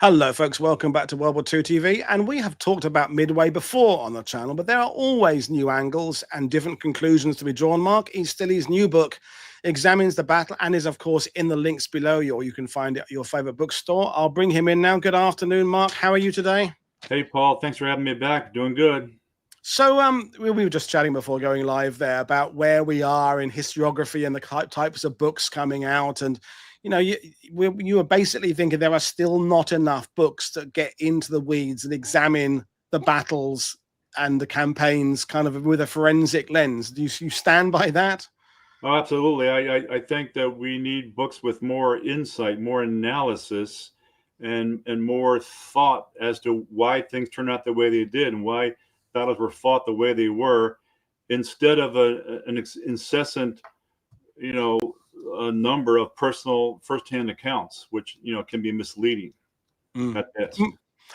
Hello, folks. Welcome back to World War II TV. And we have talked about Midway before on the channel, but there are always new angles and different conclusions to be drawn. Mark E. Stille's new book examines the battle and is, of course, in the links below you, or you can find it at your favorite bookstore. I'll bring him in now. Good afternoon, Mark. How are you today? Hey, Paul. Thanks for having me back. Doing good. So we were just chatting before going live there about where we are in historiography and the types of books coming out. And, you know, you were basically thinking there are still not enough books that get into the weeds and examine the battles and the campaigns kind of with a forensic lens. Do you stand by that? Oh, absolutely. I think that we need books with more insight, more analysis, and more thought as to why things turned out the way they did and why battles were fought the way they were, instead of an incessant, you know, a number of personal firsthand accounts, which can be misleading at best.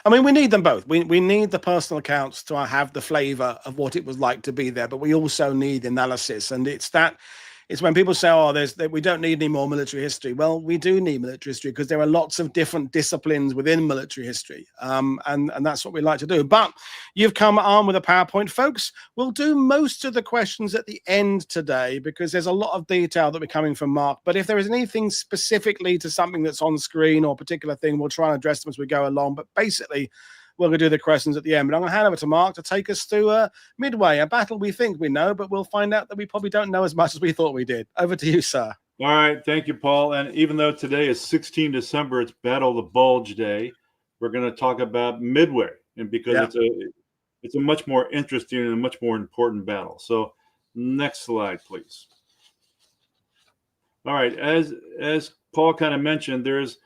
I mean, we need them both. We need the personal accounts to have the flavor of what it was like to be there, but we also need analysis. And it's when people say, "Oh, we don't need any more military history." Well, we do need military history because there are lots of different disciplines within military history, and that's what we like to do. But you've come armed with a PowerPoint, folks. We'll do most of the questions at the end today because there's a lot of detail that we're coming from Mark. But if there is anything specifically to something that's on screen or a particular thing, we'll try and address them as we go along. But basically, we're going to do the questions at the end. But I'm going to hand over to Mark to take us through Midway, a battle we think we know, but we'll find out that we probably don't know as much as we thought we did. Over to you, sir. All right. Thank you, Paul. And even though today is 16 December, it's Battle of the Bulge Day, we're going to talk about Midway, and because it's a much more interesting and a much more important battle. So next slide, please. All right. As Paul kind of mentioned, there's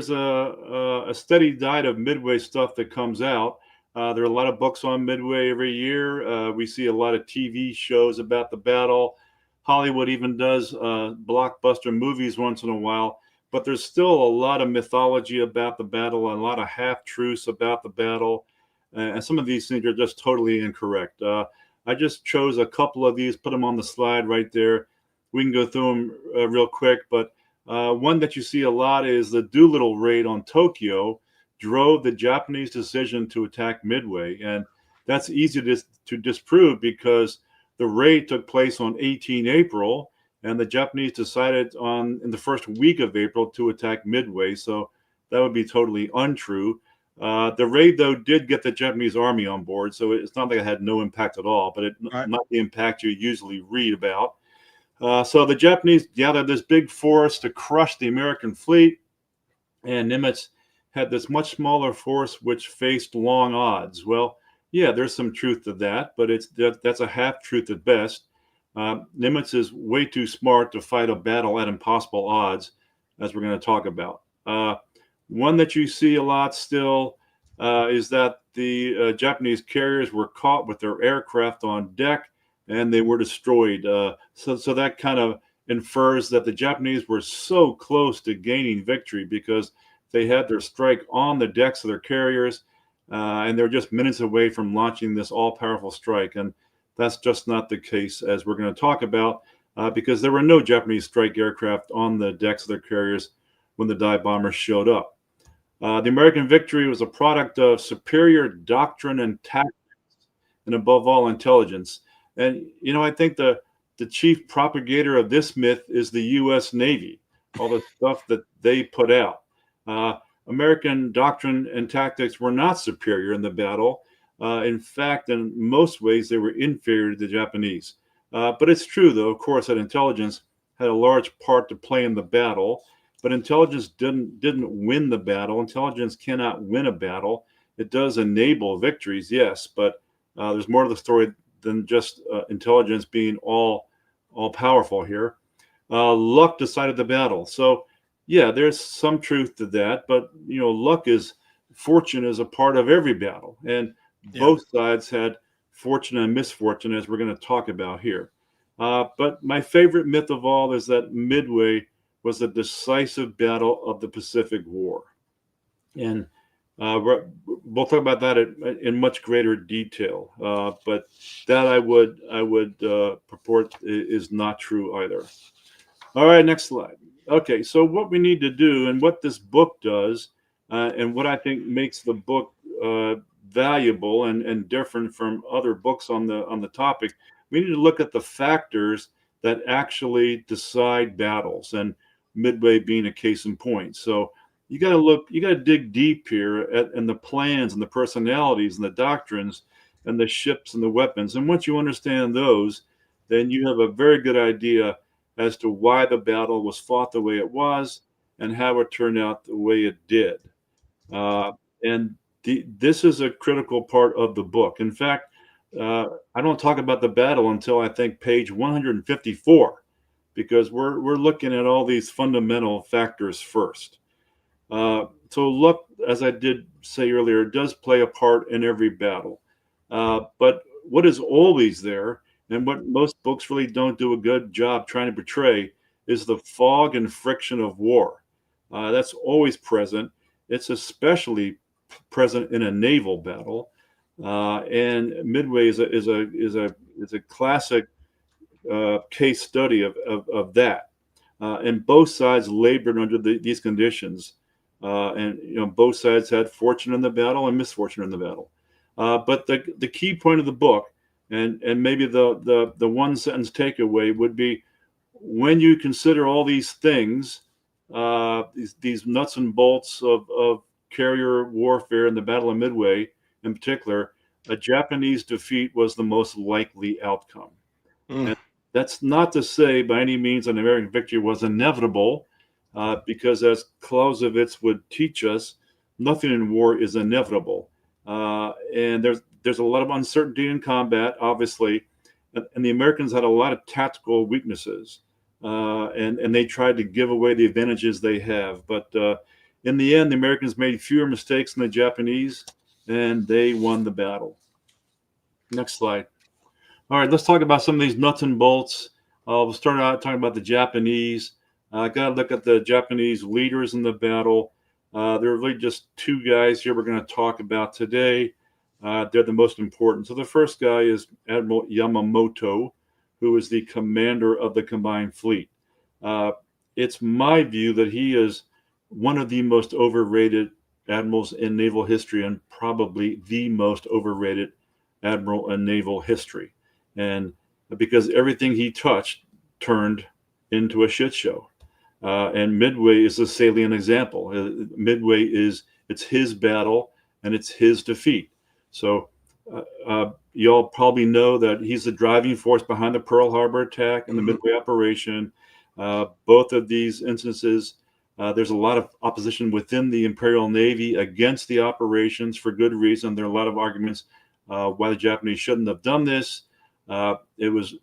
a steady diet of Midway stuff that comes out. There are a lot of books on Midway every year. We see a lot of TV shows about the battle. Hollywood even does blockbuster movies once in a while. But there's still a lot of mythology about the battle and a lot of half-truths about the battle. And some of these things are just totally incorrect. I just chose a couple of these, put them on the slide right there. We can go through them real quick, but one that you see a lot is the Doolittle raid on Tokyo drove the Japanese decision to attack Midway. And that's easy to disprove because the raid took place on 18 April, and the Japanese decided in the first week of April to attack Midway. So that would be totally untrue. The raid, though, did get the Japanese army on board, so it's not like it had no impact at all, but not the impact you usually read about. So the Japanese gathered this big force to crush the American fleet, and Nimitz had this much smaller force which faced long odds. Well, yeah, there's some truth to that, but that's a half-truth at best. Nimitz is way too smart to fight a battle at impossible odds, as we're going to talk about. One that you see a lot still is that the Japanese carriers were caught with their aircraft on deck, and they were destroyed. So that kind of infers that the Japanese were so close to gaining victory because they had their strike on the decks of their carriers, and they're just minutes away from launching this all-powerful strike. And that's just not the case, as we're going to talk about, because there were no Japanese strike aircraft on the decks of their carriers when the dive bombers showed up. The American victory was a product of superior doctrine and tactics, and above all, intelligence. And, I think the chief propagator of this myth is the U.S. Navy, all the stuff that they put out. American doctrine and tactics were not superior in the battle. In fact, in most ways, they were inferior to the Japanese. But it's true, though, of course, that intelligence had a large part to play in the battle. But intelligence didn't win the battle. Intelligence cannot win a battle. It does enable victories, yes, but there's more to the story than just intelligence being all powerful here. Luck decided the battle. So, yeah, there's some truth to that, but fortune is a part of every battle, and both sides had fortune and misfortune, as we're going to talk about here. But my favorite myth of all is that Midway was the decisive battle of the Pacific War, and we'll talk about that in much greater detail. But that I would purport is not true either. All right, next slide. Okay, so what we need to do and what this book does And what I think makes the book valuable and different from other books on the topic, we need to look at the factors that actually decide battles, and Midway being a case in point. So you got to look, you got to dig deep here at and the plans and the personalities and the doctrines and the ships and the weapons. And once you understand those, then you have a very good idea as to why the battle was fought the way it was and how it turned out the way it did. Uh, and this is a critical part of the book. In fact, I don't talk about the battle until I think page 154, because we're looking at all these fundamental factors first. So luck, as I did say earlier, does play a part in every battle. But what is always there, and what most books really don't do a good job trying to portray, is the fog and friction of war. That's always present. It's especially present in a naval battle. And Midway is a classic case study of that. And both sides labored under these conditions. And both sides had fortune in the battle and misfortune in the battle. But the key point of the book, and maybe the one sentence takeaway would be, when you consider all these things, these nuts and bolts of carrier warfare in the Battle of Midway, in particular, a Japanese defeat was the most likely outcome. Mm. And that's not to say by any means an American victory was inevitable, because as Clausewitz would teach us, nothing in war is inevitable. And there's a lot of uncertainty in combat, obviously, and the Americans had a lot of tactical weaknesses, and they tried to give away the advantages they have. But in the end, the Americans made fewer mistakes than the Japanese, and they won the battle. Next slide. All right, let's talk about some of these nuts and bolts. We'll start out talking about the Japanese. Got to look at the Japanese leaders in the battle. There are really just two guys here we're going to talk about today. They're the most important. So the first guy is Admiral Yamamoto, who is the commander of the combined fleet. It's my view that he is one of the most overrated admirals in naval history, and probably the most overrated admiral in naval history. And because everything he touched turned into a shit show. And Midway is a salient example. Midway it's his battle and it's his defeat. So you all probably know that he's the driving force behind the Pearl Harbor attack and the Midway operation. Both of these instances, there's a lot of opposition within the Imperial Navy against the operations for good reason. There are a lot of arguments why the Japanese shouldn't have done this. It was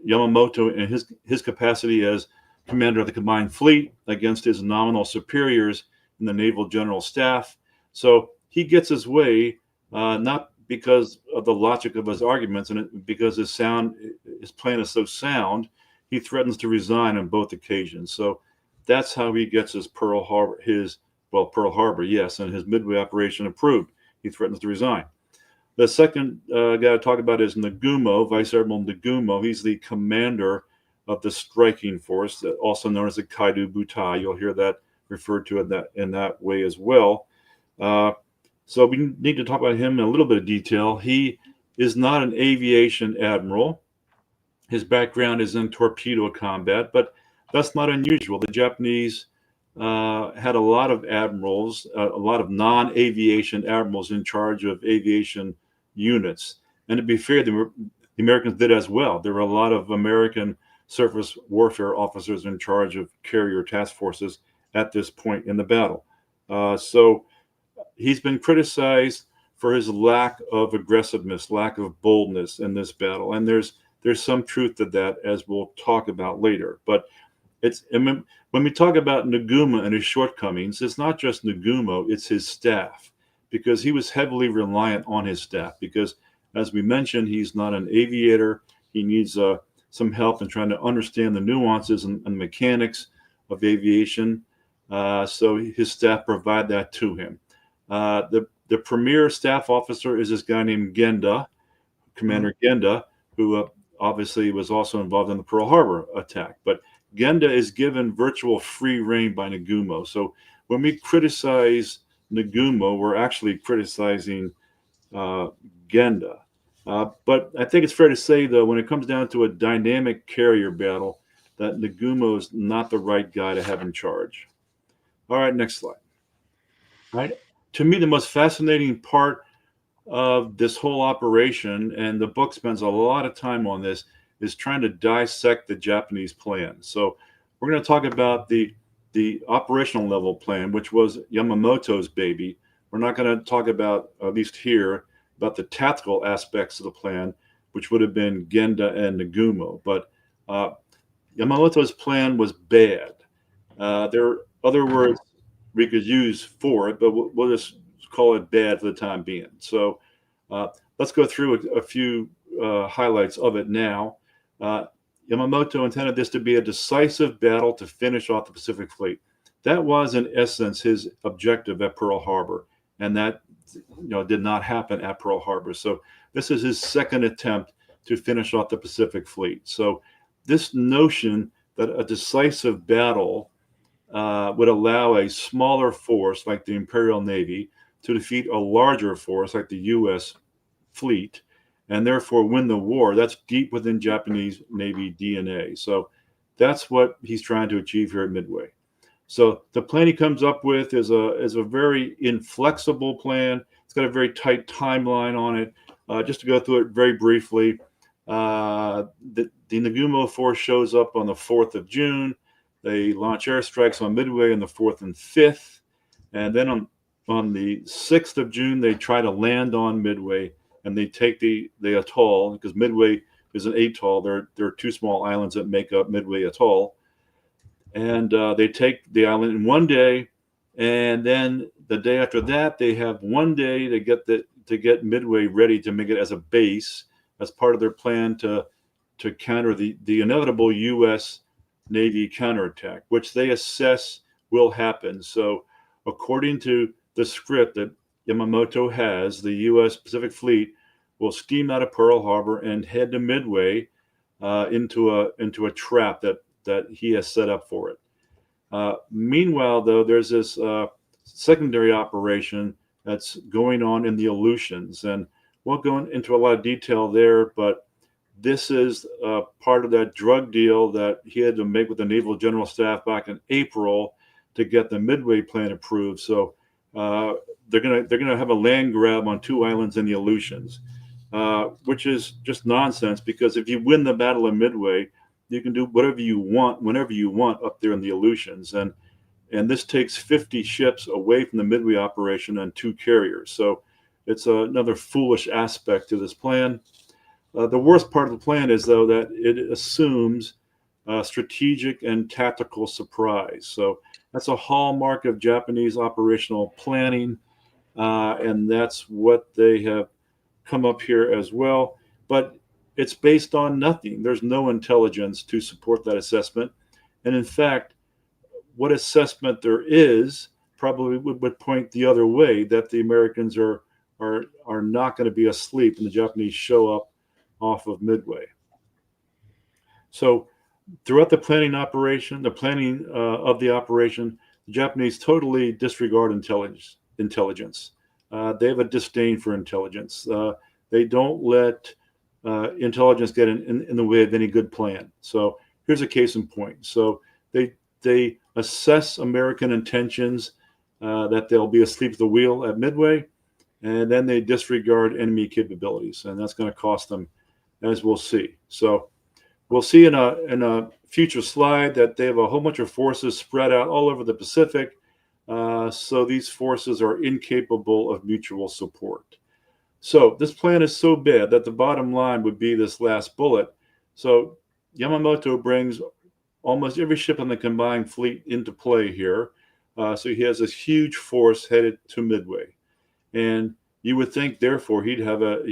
Yamamoto in his capacity as commander of the combined fleet against his nominal superiors in the Naval General Staff. So he gets his way, not because of the logic of his arguments, and because his plan is so sound, he threatens to resign on both occasions. So that's how he gets his Pearl Harbor, yes, and his Midway operation approved. He threatens to resign. The second guy to talk about is Nagumo, Vice Admiral Nagumo. He's the commander of the striking force, also known as the Kaido Butai. You'll hear that referred to in that way as well. So we need to talk about him in a little bit of detail. He is not an aviation admiral. His background is in torpedo combat, but that's not unusual. The Japanese had a lot of admirals, a lot of non-aviation admirals in charge of aviation units. And to be fair, the Americans did as well. There were a lot of American surface warfare officers in charge of carrier task forces at this point in the battle. So he's been criticized for his lack of aggressiveness, lack of boldness in this battle. And there's some truth to that, as we'll talk about later. But when we talk about Nagumo and his shortcomings, it's not just Nagumo, it's his staff, because he was heavily reliant on his staff. Because, as we mentioned, he's not an aviator. He needs some help in trying to understand the nuances and mechanics of aviation. So his staff provide that to him. The premier staff officer is this guy named Genda, Commander Genda, who obviously was also involved in the Pearl Harbor attack. But Genda is given virtual free rein by Nagumo. So when we criticize Nagumo, we're actually criticizing Genda. But I think it's fair to say, though, when it comes down to a dynamic carrier battle, that Nagumo is not the right guy to have in charge. All right, next slide. All right. To me, the most fascinating part of this whole operation, and the book spends a lot of time on this, is trying to dissect the Japanese plan. So we're going to talk about the operational level plan, which was Yamamoto's baby. We're not going to talk about, at least here, about the tactical aspects of the plan, which would have been Genda and Nagumo. But Yamamoto's plan was bad. There are other words we could use for it, but we'll just call it bad for the time being. So let's go through a few highlights of it now. Yamamoto intended this to be a decisive battle to finish off the Pacific Fleet. That was, in essence, his objective at Pearl Harbor, and that did not happen at Pearl Harbor. So this is his second attempt to finish off the Pacific Fleet. So this notion that a decisive battle would allow a smaller force like the Imperial Navy to defeat a larger force like the U.S. fleet, and therefore win the war, that's deep within Japanese Navy DNA. So that's what he's trying to achieve here at Midway. So the plan he comes up with is a very inflexible plan. It's got a very tight timeline on it. Just to go through it very briefly, the Nagumo force shows up on the 4th of June. They launch airstrikes on Midway on the 4th and 5th. And then on the 6th of June, they try to land on Midway, and they take the atoll, because Midway is an atoll. There are two small islands that make up Midway Atoll. And they take the island in one day, and then the day after that, they have one day to get Midway ready to make it as a base, as part of their plan to counter the inevitable U.S. Navy counterattack, which they assess will happen. So according to the script that Yamamoto has, the U.S. Pacific Fleet will steam out of Pearl Harbor and head to Midway into a trap that he has set up for it. Meanwhile, though, there's this secondary operation that's going on in the Aleutians, and we'll go into a lot of detail there, but this is part of that drug deal that he had to make with the Naval General Staff back in April to get the Midway plan approved. So they're gonna have a land grab on two islands in the Aleutians, which is just nonsense, because if you win the Battle of Midway, you can do whatever you want, whenever you want up there in the Aleutians. And this takes 50 ships away from the Midway operation and 2 carriers. So it's another foolish aspect to this plan. The worst part of the plan is, though, that it assumes strategic and tactical surprise. So that's a hallmark of Japanese operational planning, and that's what they have come up here as well. But it's based on nothing. There's no intelligence to support that assessment. And in fact, what assessment there is probably would point the other way, that the Americans are not going to be asleep and the Japanese show up off of Midway. So throughout the planning of the operation, the Japanese totally disregard intelligence. They have a disdain for intelligence. They don't let intelligence get in the way of any good plan. So here's a case in point. So they assess American intentions, that they'll be asleep at the wheel at Midway, and then they disregard enemy capabilities, and that's going to cost them, as we'll see. So we'll see in a future slide that they have a whole bunch of forces spread out all over the Pacific. So these forces are incapable of mutual support. So this plan is so bad that the bottom line would be this last bullet. So Yamamoto brings almost every ship in the combined fleet into play here. So he has this huge force headed to Midway. And you would think, therefore, he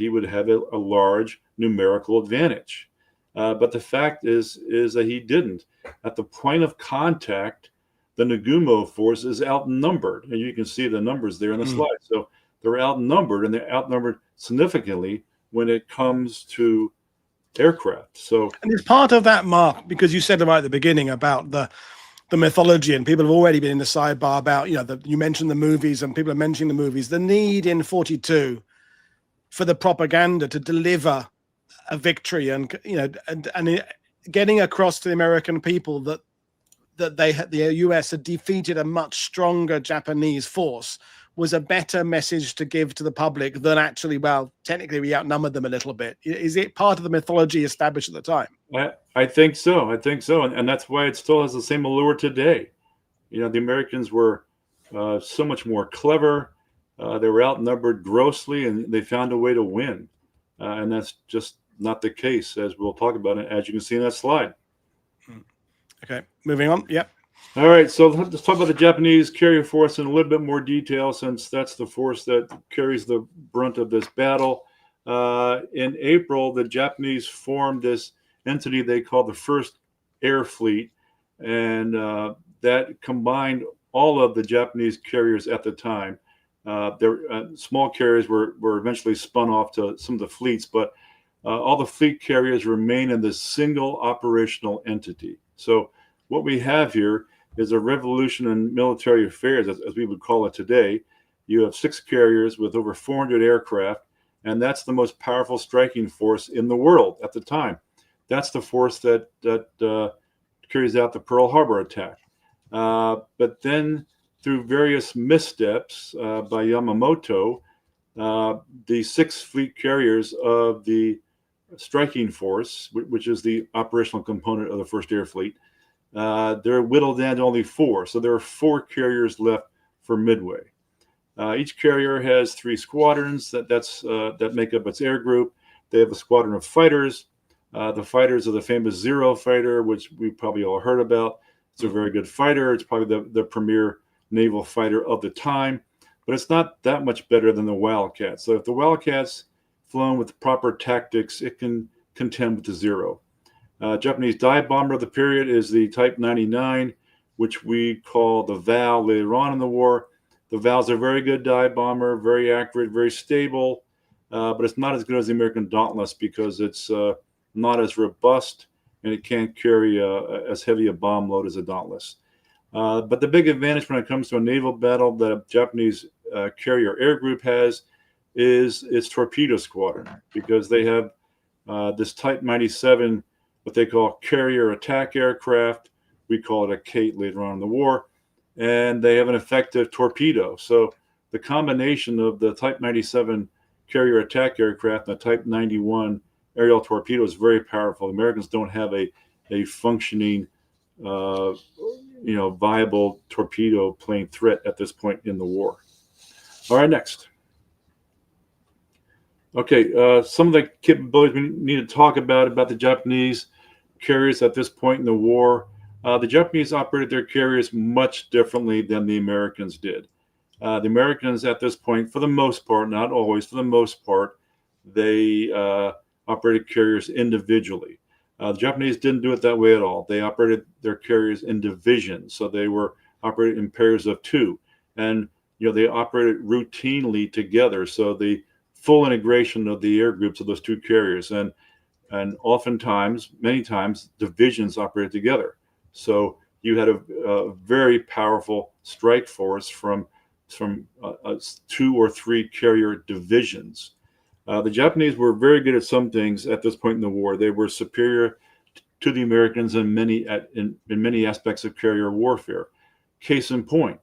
would have a large numerical advantage. But the fact is that he didn't. At the point of contact, the Nagumo force is outnumbered. And you can see the numbers there in the slide. So they're outnumbered, and they're outnumbered significantly when it comes to aircraft. So, and it's part of that, Mark, because you said right at the beginning about the the mythology, and people have already been in the sidebar about, you mentioned the movies, and people are mentioning the movies, the need in 42 for the propaganda to deliver a victory, and getting across to the American people that the US had defeated a much stronger Japanese force was a better message to give to the public than actually, well, technically we outnumbered them a little bit. Is it part of the mythology established at the time? I think so. I think so. And that's why it still has the same allure today. The Americans were so much more clever. They were outnumbered grossly, and they found a way to win. And that's just not the case, as we'll talk about it, as you can see in that slide. Okay, moving on. Yep. All right, so let's talk about the Japanese carrier force in a little bit more detail, since that's the force that carries the brunt of this battle. In April, the Japanese formed this entity they called the First Air Fleet, and that combined all of the Japanese carriers at the time. Their small carriers were eventually spun off to some of the fleets, but all the fleet carriers remain in this single operational entity. So what we have here is a revolution in military affairs, as we would call it today. You have 6 carriers with over 400 aircraft, and that's the most powerful striking force in the world at the time. That's the force that carries out the Pearl Harbor attack. But then, through various missteps by Yamamoto, the 6 fleet carriers of the striking force, which is the operational component of the First Air Fleet, they're whittled down to only 4. So there are 4 carriers left for Midway. Each carrier has 3 squadrons that make up its air group. They have a squadron of fighters. The fighters are the famous Zero fighter, which we probably all heard about. It's a very good fighter. It's probably the premier naval fighter of the time, but it's not that much better than the Wildcat. So if the Wildcat's flown with proper tactics, it can contend with the Zero. Japanese dive bomber of the period is the Type 99, which we call the Val later on in the war. The Val's a very good dive bomber, very accurate, very stable, but it's not as good as the American Dauntless because it's not as robust, and it can't carry as heavy a bomb load as a Dauntless. But the big advantage when it comes to a naval battle that a Japanese carrier air group has is its torpedo squadron, because they have this Type 97, what they call carrier attack aircraft. We call it a CATE later on in the war, and they have an effective torpedo. So the combination of the Type 97 carrier attack aircraft and the Type 91 aerial torpedo is very powerful. The Americans don't have a functioning, viable torpedo plane threat at this point in the war. All right, next. Okay, some of the capabilities we need to talk about the Japanese carriers at this point in the war. The Japanese operated their carriers much differently than the Americans did. The Americans at this point, for the most part, not always, for the most part, they operated carriers individually. The Japanese didn't do it that way at all. They operated their carriers in divisions, so they were operated in pairs of 2, and they operated routinely together. So the full integration of the air groups of those 2 carriers, and oftentimes, many times, divisions operated together. So you had a very powerful strike force from 2 or 3 carrier divisions. The Japanese were very good at some things at this point in the war. They were superior to the Americans in many aspects of carrier warfare. Case in point,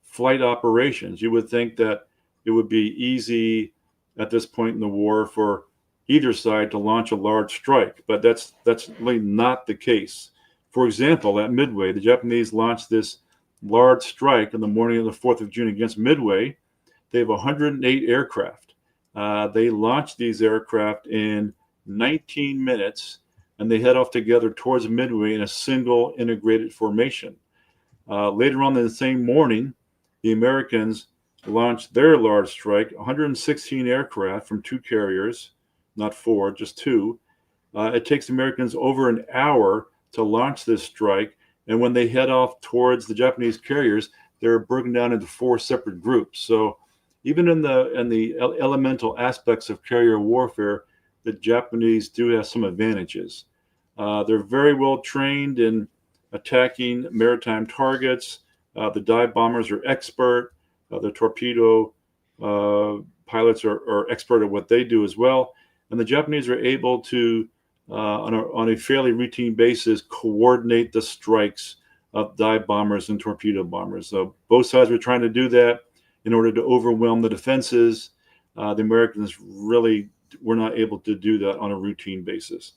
flight operations. You would think that it would be easy at this point in the war for either side to launch a large strike, but that's really not the case. For example, at Midway, the Japanese launched this large strike on the morning of the 4th of June against Midway. They have 108 aircraft. They launched these aircraft in 19 minutes, and they head off together towards Midway in a single integrated formation. Later on in the same morning, the Americans launched their large strike, 116 aircraft from 2 carriers, not 4, just 2. It takes the Americans over an hour to launch this strike, and when they head off towards the Japanese carriers, they're broken down into 4 separate groups. So even in the elemental aspects of carrier warfare, the Japanese do have some advantages. They're very well trained in attacking maritime targets. The dive bombers are expert. The torpedo pilots are expert at what they do as well. And the Japanese are able to, on a fairly routine basis, coordinate the strikes of dive bombers and torpedo bombers. So both sides were trying to do that in order to overwhelm the defenses. The Americans really were not able to do that on a routine basis.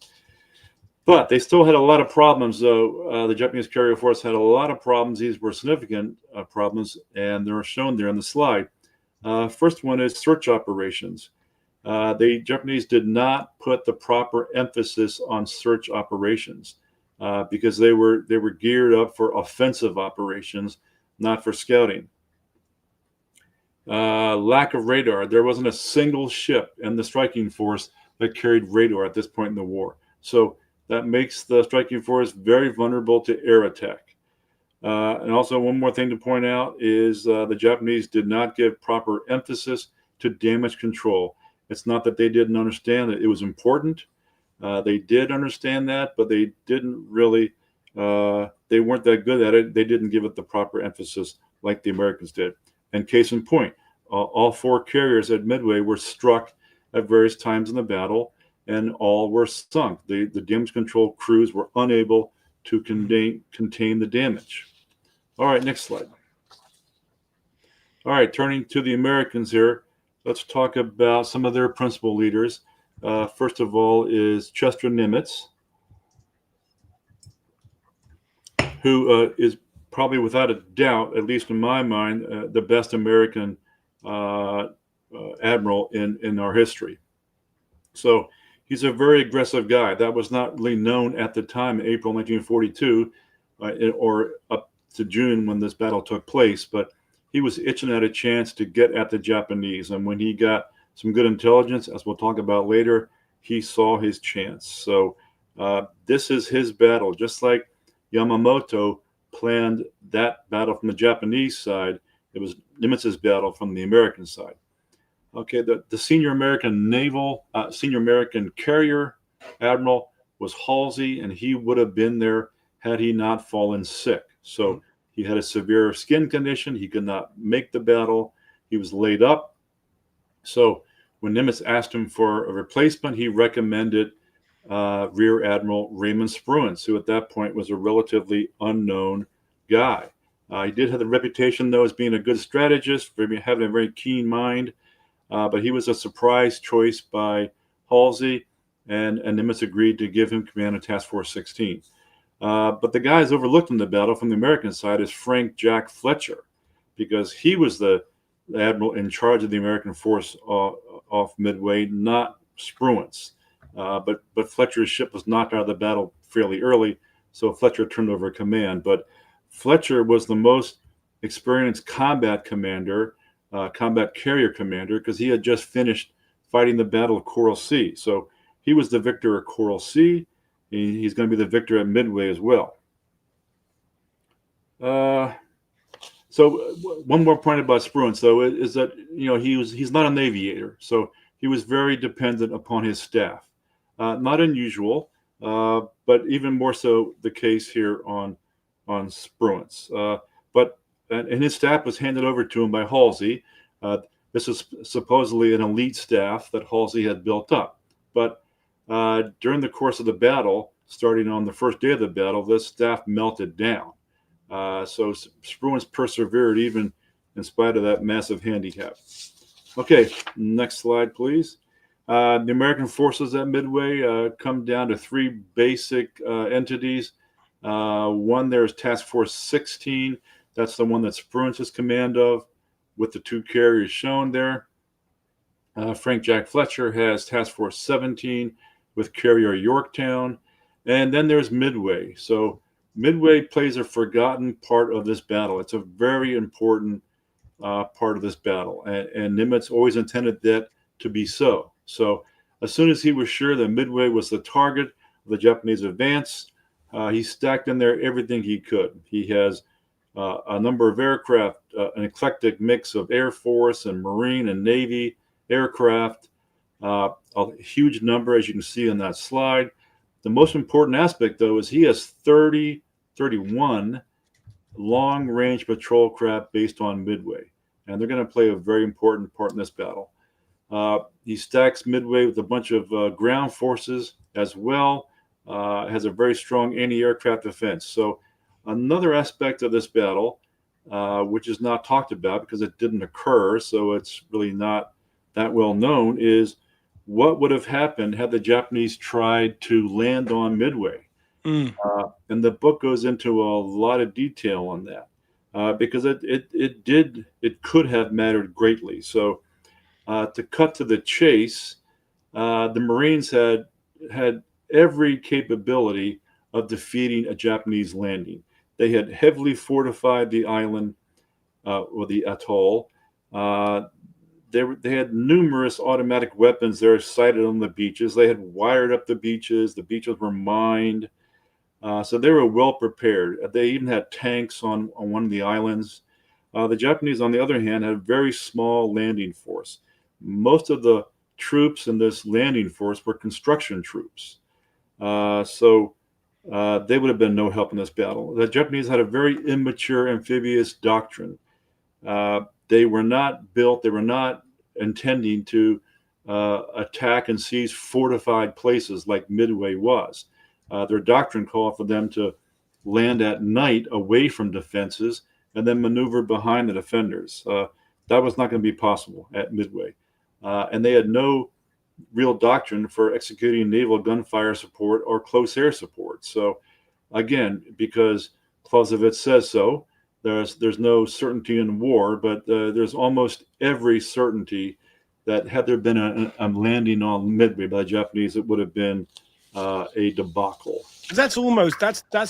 But they still had a lot of problems, though. The Japanese carrier force had a lot of problems. These were significant problems, and they're shown there on the slide. First one is search operations. The Japanese did not put the proper emphasis on search operations because they were geared up for offensive operations, not for scouting. Lack of radar. There wasn't a single ship in the striking force that carried radar at this point in the war. So that makes the striking force very vulnerable to air attack. And also one more thing to point out is the Japanese did not give proper emphasis to damage control. It's not that they didn't understand that it was important. They did understand that, but they didn't really, they weren't that good at it. They didn't give it the proper emphasis like the Americans did. And case in point, all 4 carriers at Midway were struck at various times in the battle, and all were sunk. The damage control crews were unable to contain the damage. All right, next slide. All right, turning to the Americans here, let's talk about some of their principal leaders. First of all is Chester Nimitz, who is probably without a doubt, at least in my mind, the best American admiral in our history. So he's a very aggressive guy. That was not really known at the time, April 1942, or up to June when this battle took place, but he was itching at a chance to get at the Japanese. And when he got some good intelligence, as we'll talk about later, he saw his chance. So this is his battle. Just like Yamamoto planned that battle from the Japanese side, it was Nimitz's battle from the American side. Okay, the senior American carrier admiral was Halsey, and he would have been there had he not fallen sick. So he had a severe skin condition. He could not make the battle. He was laid up. So when Nimitz asked him for a replacement, he recommended Rear Admiral Raymond Spruance, who at that point was a relatively unknown guy. He did have the reputation, though, as being a good strategist, having a very keen mind, but he was a surprise choice by Halsey, and Nimitz agreed to give him command of Task Force 16. But the guy who's overlooked in the battle from the American side is Frank Jack Fletcher, because he was the admiral in charge of the American force off Midway, not Spruance. But Fletcher's ship was knocked out of the battle fairly early, so Fletcher turned over command. But Fletcher was the most experienced combat carrier commander, because he had just finished fighting the Battle of Coral Sea. So he was the victor at Coral Sea. He's going to be the victor at Midway as well. So one more point about Spruance, though, is that he's not an aviator, so he was very dependent upon his staff. Not unusual, but even more so the case here on Spruance. And his staff was handed over to him by Halsey. This is supposedly an elite staff that Halsey had built up. But during the course of the battle, starting on the first day of the battle, this staff melted down. So Spruance persevered even in spite of that massive handicap. Okay, next slide, please. The American forces at Midway come down to 3 basic entities. One, there's Task Force 16. That's the one that Spruance is command of, with the 2 carriers shown there. Frank Jack Fletcher has Task Force 17 with carrier Yorktown. And then there's Midway. So Midway plays a forgotten part of this battle. It's a very important part of this battle. And Nimitz always intended that to be so. So as soon as he was sure that Midway was the target of the Japanese advance, he stacked in there everything he could. He has a number of aircraft, an eclectic mix of Air Force and Marine and Navy aircraft, a huge number, as you can see on that slide. The most important aspect, though, is he has 30 31 long-range patrol craft based on Midway, and they're going to play a very important part in this battle. He stacks Midway with a bunch of ground forces as well. Has a very strong anti-aircraft defense. So another aspect of this battle, which is not talked about because it didn't occur, so it's really not that well known, is what would have happened had the Japanese tried to land on Midway. And the book goes into a lot of detail on that because it could have mattered greatly. So to cut to the chase, the Marines had every capability of defeating a Japanese landing. They had heavily fortified the island or the atoll. They had numerous automatic weapons there sighted on the beaches. They had wired up the beaches. The beaches were mined. So they were well prepared. They even had tanks on one of the islands. The Japanese, on the other hand, had a very small landing force. Most of the troops in this landing force were construction troops. So they would have been no help in this battle. The Japanese had a very immature amphibious doctrine. They were not built, they were not intending to attack and seize fortified places like Midway was. Their doctrine called for them to land at night away from defenses and then maneuver behind the defenders. That was not going to be possible at Midway. And they had no real doctrine for executing naval gunfire support or close air support. So again, because Clausewitz says so, there's no certainty in war, but there's almost every certainty that had there been a landing on Midway by the Japanese, it would have been a debacle. That's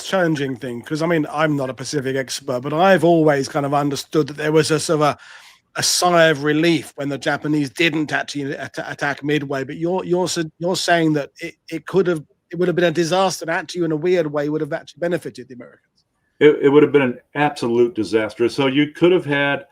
challenging thing, because I mean, I'm not a Pacific expert, but I've always kind of understood that there was a sort of a sigh of relief when the Japanese didn't actually attack Midway. But you're saying that it would have been a disaster, and actually in a weird way would have actually benefited the Americans. It would have been an absolute disaster. So you could have had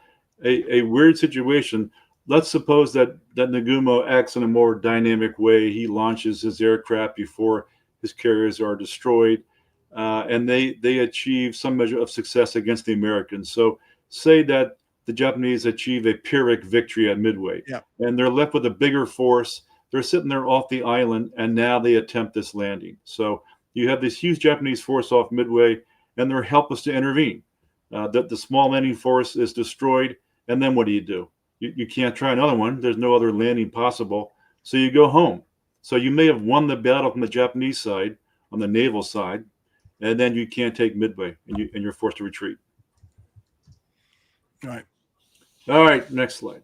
a weird situation. Let's suppose that Nagumo acts in a more dynamic way. He launches his aircraft before his carriers are destroyed, and they achieve some measure of success against the Americans. So say that the Japanese achieve a Pyrrhic victory at Midway, and they're left with a bigger force. They're sitting there off the island, and now they attempt this landing. So you have this huge Japanese force off Midway, and they're helpless to intervene. The small landing force is destroyed, and then what do? You can't try another one. There's no other landing possible. So you go home. So you may have won the battle from the Japanese side, on the naval side, and then you can't take Midway, and you're forced to retreat. All right, next slide.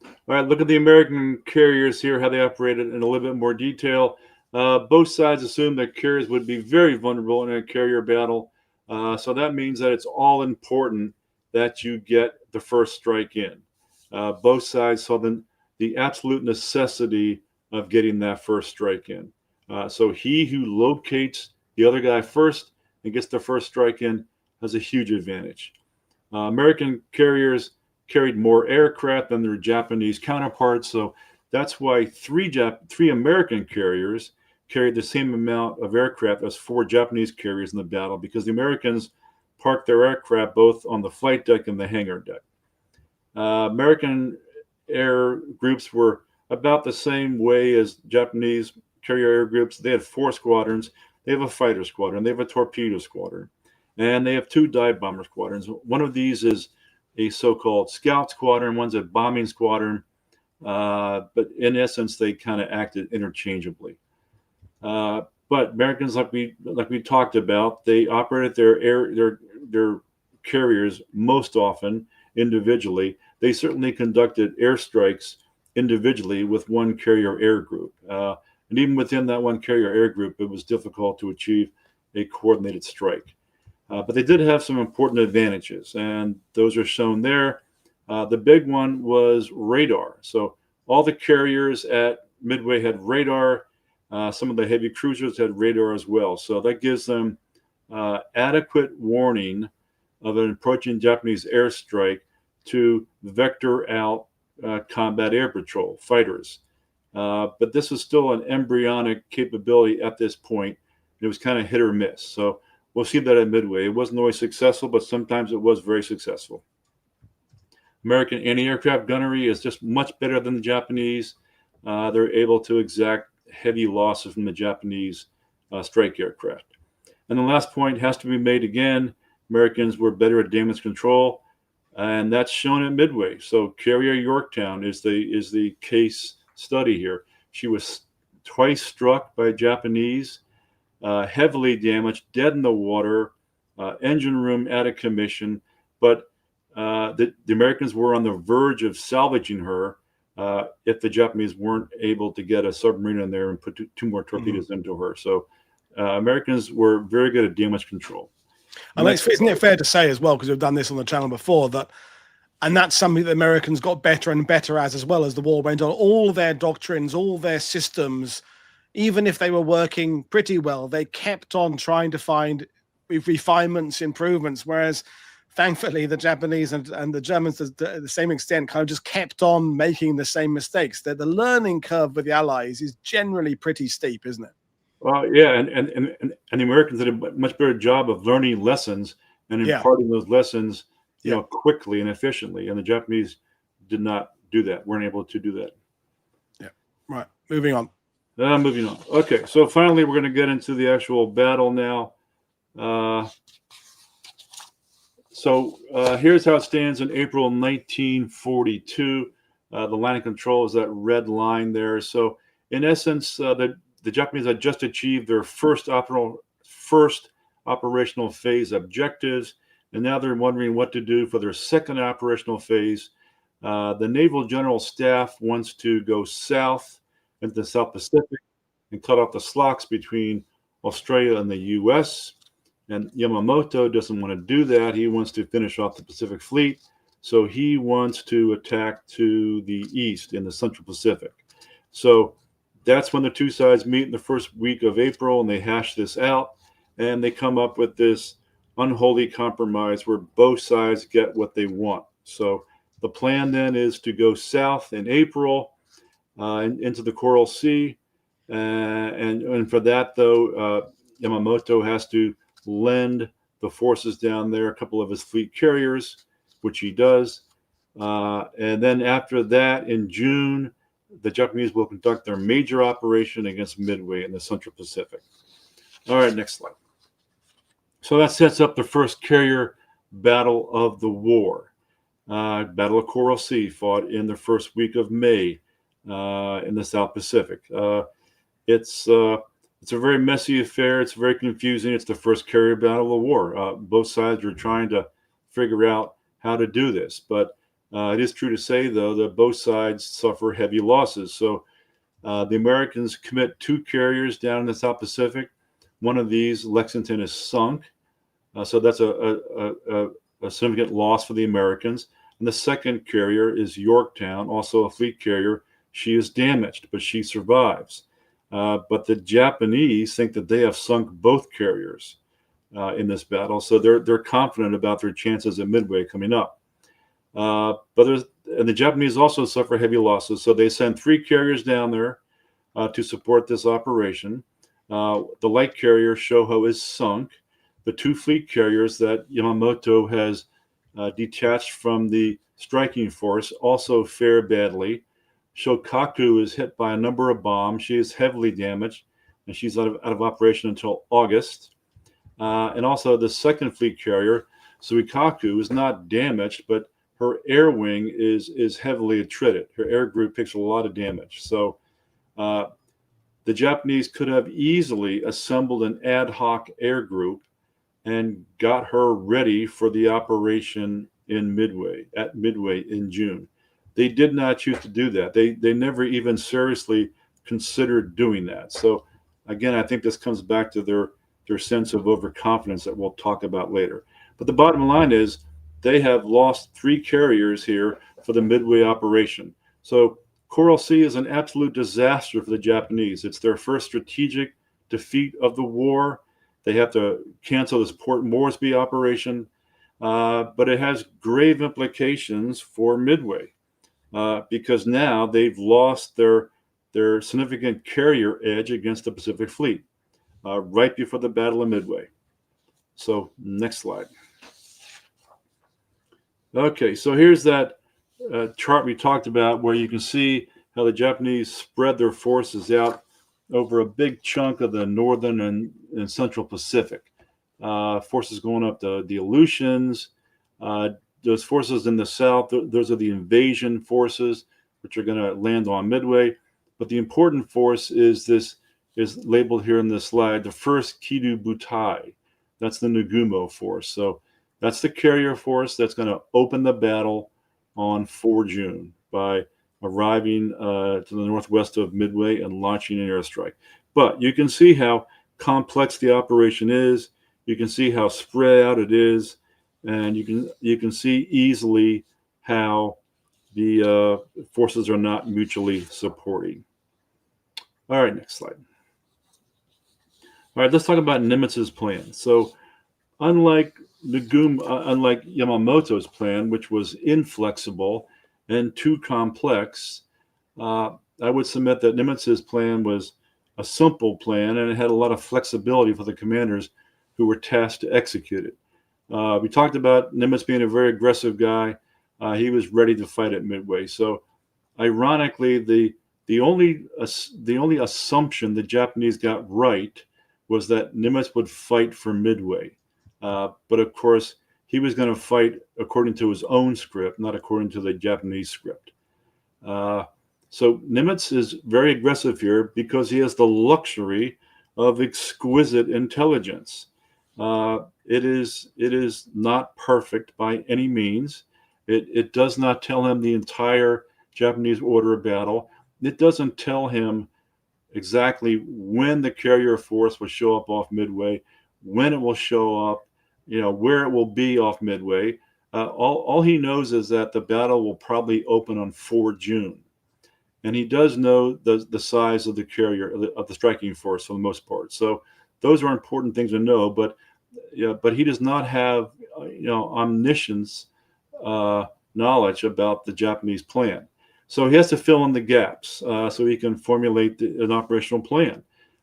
All right, look at the American carriers here, how they operated in a little bit more detail. Both sides assumed that carriers would be very vulnerable in a carrier battle. So that means that it's all important that you get the first strike in. Both sides saw the absolute necessity of getting that first strike in. So he who locates the other guy first and gets the first strike in has a huge advantage. American carriers carried more aircraft than their Japanese counterparts, so that's why three American carriers carried the same amount of aircraft as 4 Japanese carriers in the battle, because the Americans parked their aircraft both on the flight deck and the hangar deck. American air groups were about the same way as Japanese carrier air groups. They had 4 squadrons. They have a fighter squadron. They have a torpedo squadron. And they have 2 dive bomber squadrons. One of these is a so-called scout squadron. One's a bombing squadron. But in essence, they kind of acted interchangeably. But Americans, like we talked about, they operated their carriers most often individually. They certainly conducted airstrikes individually with one carrier air group. And even within that one carrier air group, it was difficult to achieve a coordinated strike. But they did have some important advantages, and those are shown there. The big one was radar. So all the carriers at Midway had radar. Some of the heavy cruisers had radar as well. So that gives them adequate warning of an approaching Japanese airstrike to vector out combat air patrol fighters. But this was still an embryonic capability at this point. It was kind of hit or miss. So we'll see that at Midway. It wasn't always successful, but sometimes it was very successful. American anti-aircraft gunnery is just much better than the Japanese. They're able to exact heavy losses from the Japanese strike aircraft. And the last point has to be made again. Americans were better at damage control, and that's shown at Midway. So Carrier Yorktown is the case study here. She was twice struck by Japanese, heavily damaged, dead in the water, engine room out of commission, but the Americans were on the verge of salvaging her if the Japanese weren't able to get a submarine in there and put two more torpedoes into her. So Americans were very good at damage control. And isn't it fair to say as well, because we've done this on the channel before, and that's something that Americans got better and better as well as the war went on. All their doctrines, all their systems, even if they were working pretty well, they kept on trying to find refinements, improvements, whereas thankfully the Japanese and the Germans, to the same extent, kind of just kept on making the same mistakes. The learning curve with the Allies is generally pretty steep, isn't it? Yeah, and the Americans did a much better job of learning lessons and imparting those lessons, quickly and efficiently. And the Japanese did not do that. Weren't able to do that. Yeah. Right. Moving on. Okay. So finally, we're going to get into the actual battle now. So here's how it stands in April 1942. The line of control is that red line there. So in essence, the Japanese had just achieved their first operational phase objectives, and now they're wondering what to do for their second operational phase. The Naval General Staff wants to go south into the South Pacific and cut off the slots between Australia and the U.S., and Yamamoto doesn't want to do that. He wants to finish off the Pacific Fleet, so he wants to attack to the east in the Central Pacific. So that's when the two sides meet in the first week of April, and they hash this out, and they come up with this unholy compromise where both sides get what they want. So the plan then is to go south in April into the Coral Sea, and for that, though, Yamamoto has to lend the forces down there a couple of his fleet carriers, which he does. And then after that, in June, the Japanese will conduct their major operation against Midway in the Central Pacific. All right, next slide. So that sets up the first carrier battle of the war. Battle of Coral Sea, fought in the first week of May in the South Pacific. It's a very messy affair. It's very confusing. It's the first carrier battle of the war. Both sides are trying to figure out how to do this, but it is true to say, though, that both sides suffer heavy losses. So the Americans commit two carriers down in the South Pacific. One of these, Lexington, is sunk. So that's a significant loss for the Americans. And the second carrier is Yorktown, also a fleet carrier. She is damaged, but she survives. But the Japanese think that they have sunk both carriers in this battle. So they're confident about their chances at Midway coming up. And the Japanese also suffer heavy losses, so they send three carriers down there to support this operation. The light carrier Shoho is sunk. The two fleet carriers that Yamamoto has detached from the striking force also fare badly. Shokaku is hit by a number of bombs. She is heavily damaged, and she's out of operation until August. And also the second fleet carrier, Suikaku, is not damaged, but her air wing is heavily attrited. Her air group takes a lot of damage. So the Japanese could have easily assembled an ad hoc air group and got her ready for the operation at Midway in June. They did not choose to do that. They never even seriously considered doing that. So again, I think this comes back to their sense of overconfidence that we'll talk about later. But the bottom line is they have lost three carriers here for the Midway operation. So Coral Sea is an absolute disaster for the Japanese. It's their first strategic defeat of the war. They have to cancel this Port Moresby operation, but it has grave implications for Midway because now they've lost their significant carrier edge against the Pacific Fleet right before the Battle of Midway. So next slide. Okay, so here's that chart we talked about where you can see how the Japanese spread their forces out over a big chunk of the northern and central Pacific. Forces going up the Aleutians. Those forces in the south, those are the invasion forces, which are going to land on Midway. But the important force is labeled here in this slide, the first Kido Butai. That's the Nagumo force. So that's the carrier force that's going to open the battle on 4 June by arriving to the northwest of Midway and launching an airstrike. But you can see how complex the operation is. You can see how spread out it is, and you can see easily how the forces are not mutually supporting. All right, next slide. All right, let's talk about Nimitz's plan. So, unlike Yamamoto's plan, which was inflexible and too complex, I would submit that Nimitz's plan was a simple plan, and it had a lot of flexibility for the commanders who were tasked to execute it. We talked about Nimitz being a very aggressive guy. He was ready to fight at Midway. So, ironically, the only assumption the Japanese got right was that Nimitz would fight for Midway. But of course, he was going to fight according to his own script, not according to the Japanese script. So Nimitz is very aggressive here because he has the luxury of exquisite intelligence. It is not perfect by any means. It does not tell him the entire Japanese order of battle. It doesn't tell him exactly when the carrier force will show up off Midway, when it will show up, where it will be off Midway. All he knows is that the battle will probably open on 4 June. And he does know the size of the carrier, of the striking force for the most part. So those are important things to know, but he does not have, omniscience knowledge about the Japanese plan. So he has to fill in the gaps so he can formulate an operational plan.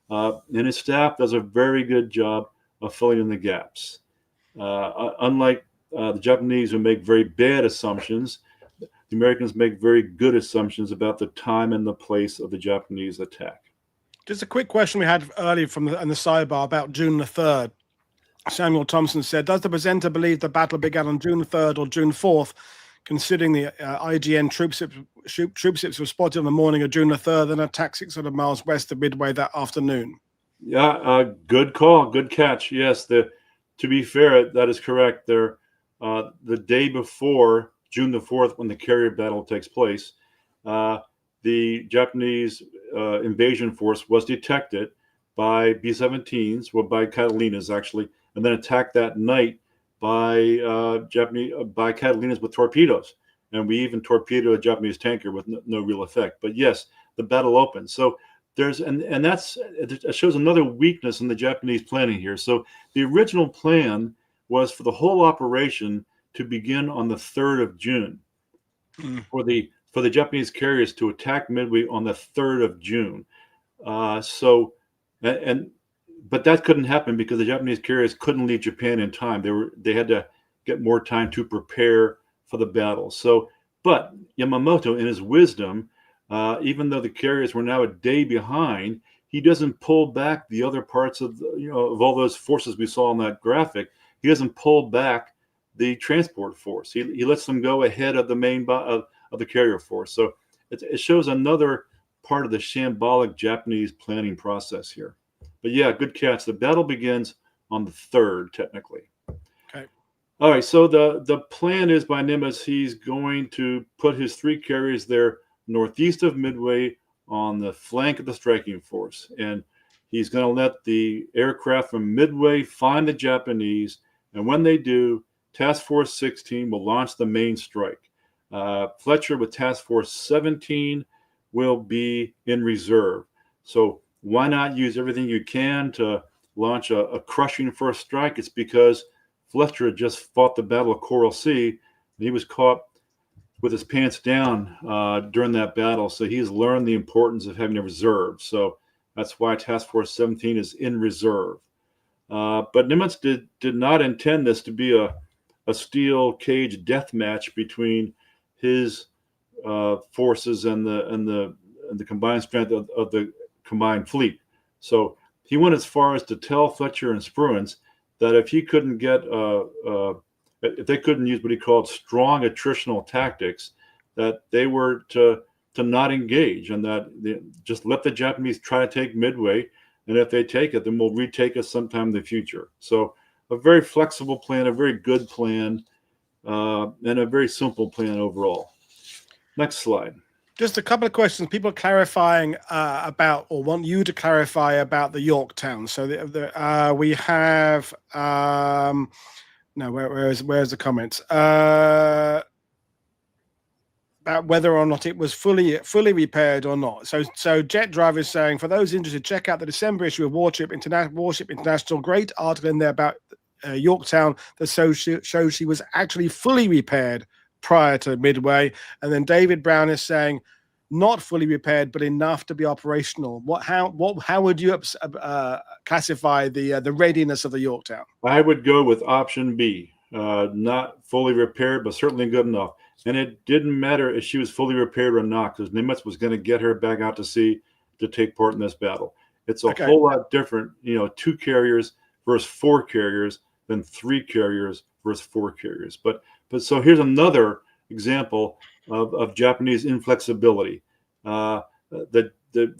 And his staff does a very good job of filling in the gaps. Unlike the Japanese who make very bad assumptions, the Americans make very good assumptions about the time and the place of the Japanese attack. Just a quick question we had earlier in the sidebar about June the 3rd. Samuel Thompson said, does the presenter believe the battle began on June 3rd or June 4th, considering the IGN troopships were spotted on the morning of June the 3rd and attacked 600 miles west of Midway that afternoon? Yeah, good call, good catch. Yes, to be fair, that is correct. The day before June the 4th, when the carrier battle takes place, the Japanese invasion force was detected by B-17s, well, by Catalinas actually, and then attacked that night by Catalinas with torpedoes. And we even torpedoed a Japanese tanker with no real effect. But yes, the battle opened. So it shows another weakness in the Japanese planning here. So the original plan was for the whole operation to begin on the 3rd of June, for the Japanese carriers to attack Midway on the 3rd of June. But that couldn't happen because the Japanese carriers couldn't leave Japan in time. They had to get more time to prepare for the battle. So, but Yamamoto, in his wisdom, even though the carriers were now a day behind, he doesn't pull back the other parts of of all those forces we saw on that graphic. He doesn't pull back the transport force. He lets them go ahead of the main of the carrier force. So it shows another part of the shambolic Japanese planning process here. But yeah, good catch. The battle begins on the 3rd, technically. Okay. All right. So the plan is by Nimitz, he's going to put his 3 carriers there northeast of Midway on the flank of the striking force, and he's going to let the aircraft from Midway find the Japanese, and when they do, Task Force 16 will launch the main strike. Fletcher with Task Force 17 will be in reserve. So why not use everything you can to launch a crushing first strike? It's because Fletcher had just fought the Battle of Coral Sea, and he was caught with his pants down during that battle. So he's learned the importance of having a reserve. So that's why Task Force 17 is in reserve. But Nimitz did not intend this to be a steel cage death match between his forces and the combined strength of the combined fleet. So he went as far as to tell Fletcher and Spruance that if he couldn't get if they couldn't use what he called strong attritional tactics, that they were to not engage, and that just let the Japanese try to take Midway, and if they take it, then we'll retake it sometime in the future. So a very flexible plan, a very good plan, and a very simple plan overall. Next slide. Just a couple of questions. People clarifying about, or want you to clarify about the Yorktown. So we have no. Where's the comments? About whether or not it was fully repaired or not. So Jet Driver is saying, for those interested, check out the December issue of Warship International. Great article in there about Yorktown that shows she was actually fully repaired prior to Midway. And then David Brown is saying, not fully repaired, but enough to be operational. How would you classify the readiness of the Yorktown? I would go with option B, not fully repaired, but certainly good enough. And it didn't matter if she was fully repaired or not, because Nimitz was going to get her back out to sea to take part in this battle. It's a whole lot different, 2 carriers versus 4 carriers than 3 carriers versus 4 carriers. But so here's another example of Japanese inflexibility. The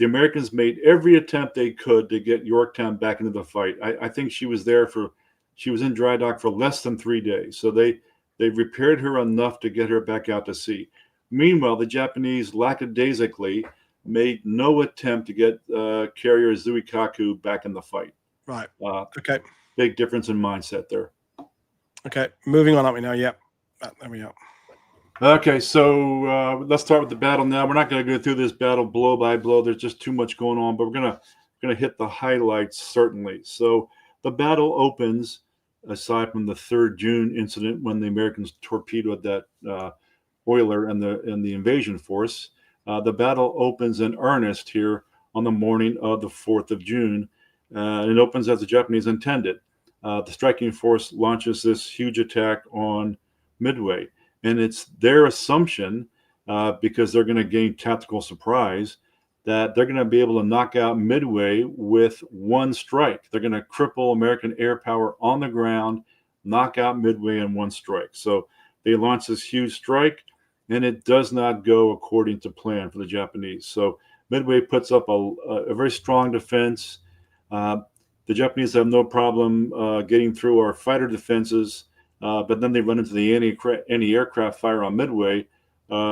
Americans made every attempt they could to get Yorktown back into the fight. I think she was in dry dock for less than 3 days. So they repaired her enough to get her back out to sea. Meanwhile, the Japanese lackadaisically made no attempt to get carrier Zuikaku back in the fight. Right. Okay. Big difference in mindset there. Okay. Moving on up we now. Yep. There we go. Okay, so let's start with the battle now. We're not going to go through this battle blow by blow. There's just too much going on, but we're going to hit the highlights certainly. So the battle opens, aside from the 3rd June incident when the Americans torpedoed that oiler and the invasion force. The battle opens in earnest here on the morning of the 4th of June. And it opens as the Japanese intended. The striking force launches this huge attack on Midway. And it's their assumption, because they're going to gain tactical surprise, that they're going to be able to knock out Midway with one strike. They're going to cripple American air power on the ground, knock out Midway in one strike. So they launch this huge strike, and it does not go according to plan for the Japanese. So Midway puts up a very strong defense. The Japanese have no problem getting through our fighter defenses. But then they run into the anti-aircraft fire on Midway,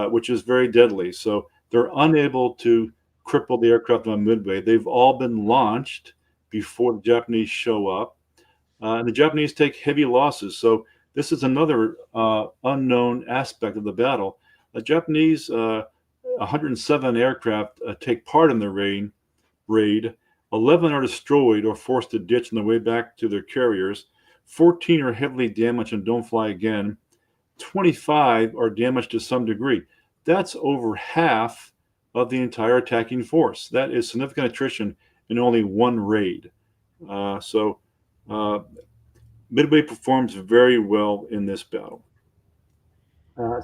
which is very deadly. So they're unable to cripple the aircraft on Midway. They've all been launched before the Japanese show up. And the Japanese take heavy losses. So this is another unknown aspect of the battle. The Japanese 107 aircraft take part in the raid. 11 are destroyed or forced to ditch on the way back to their carriers. 14 are heavily damaged and don't fly again. 25 are damaged to some degree. That's over half of the entire attacking force. That is significant attrition in only one raid. So Midway performs very well in this battle.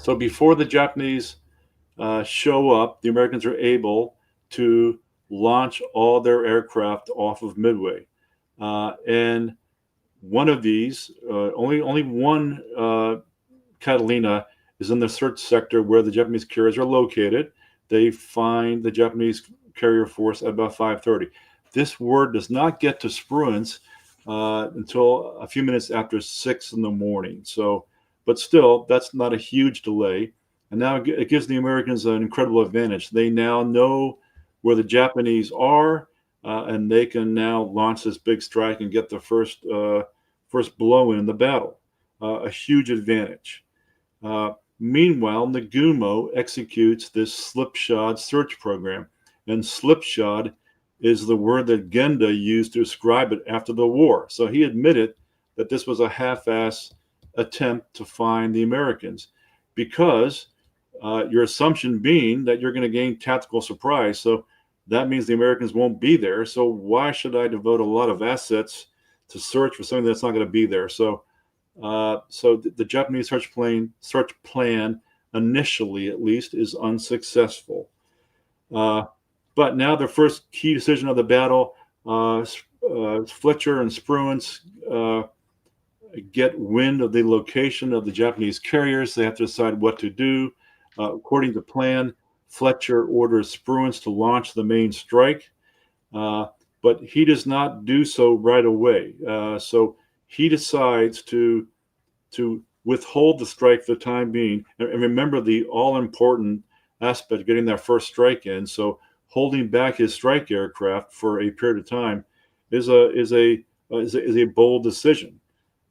So before the Japanese show up, the Americans are able to launch all their aircraft off of Midway. And one of these, only one Catalina is in the search sector where the Japanese carriers are located. They find the Japanese carrier force at about 5:30. This word does not get to Spruance until a few minutes after 6 in the morning. So, but still, that's not a huge delay. And now it gives the Americans an incredible advantage. They now know where the Japanese are, and they can now launch this big strike and get the first blow in the battle. A huge advantage. Meanwhile, Nagumo executes this slipshod search program. And slipshod is the word that Genda used to describe it after the war. So he admitted that this was a half-ass attempt to find the Americans, because your assumption being that you're going to gain tactical surprise. So that means the Americans won't be there. So why should I devote a lot of assets search for something that's not going to be there. So the Japanese search plan initially, at least, is unsuccessful. But now the first key decision of the battle, Fletcher and Spruance get wind of the location of the Japanese carriers. They have to decide what to do. According to plan, Fletcher orders Spruance to launch the main strike, but he does not do so right away. So he decides to withhold the strike for the time being. And remember the all-important aspect of getting that first strike in. So holding back his strike aircraft for a period of time is a bold decision.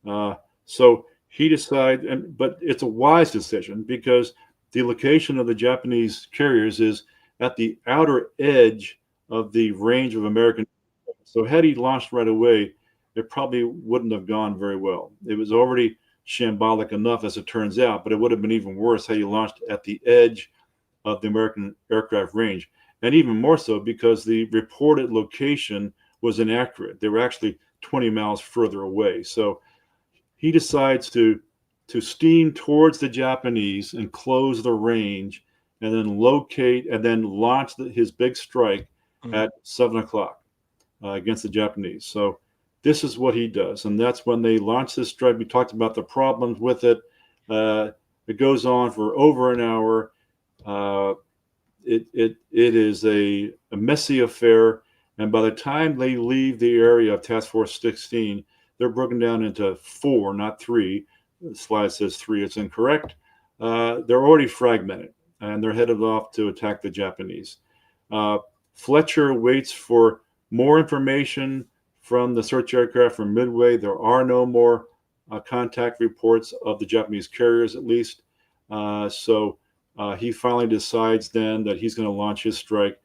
So he decides, but it's a wise decision because the location of the Japanese carriers is at the outer edge of the range of American. So had he launched right away, it probably wouldn't have gone very well. It was already shambolic enough, as it turns out, but it would have been even worse had he launched at the edge of the American aircraft range, and even more so because the reported location was inaccurate. They were actually 20 miles further away. So he decides to steam towards the Japanese and close the range, and then locate and then launch his big strike at 7 o'clock against the Japanese. So this is what he does, and that's when they launch this strike. We talked about the problems with it. It goes on for over an hour. It is a messy affair, and by the time they leave the area of Task Force 16, they're broken down into 4, not 3. The slide says 3, it's incorrect. They're already fragmented, and they're headed off to attack the Japanese. Fletcher waits for more information from the search aircraft from Midway. There are no more contact reports of the Japanese carriers, at least. So he finally decides then that he's going to launch his strike,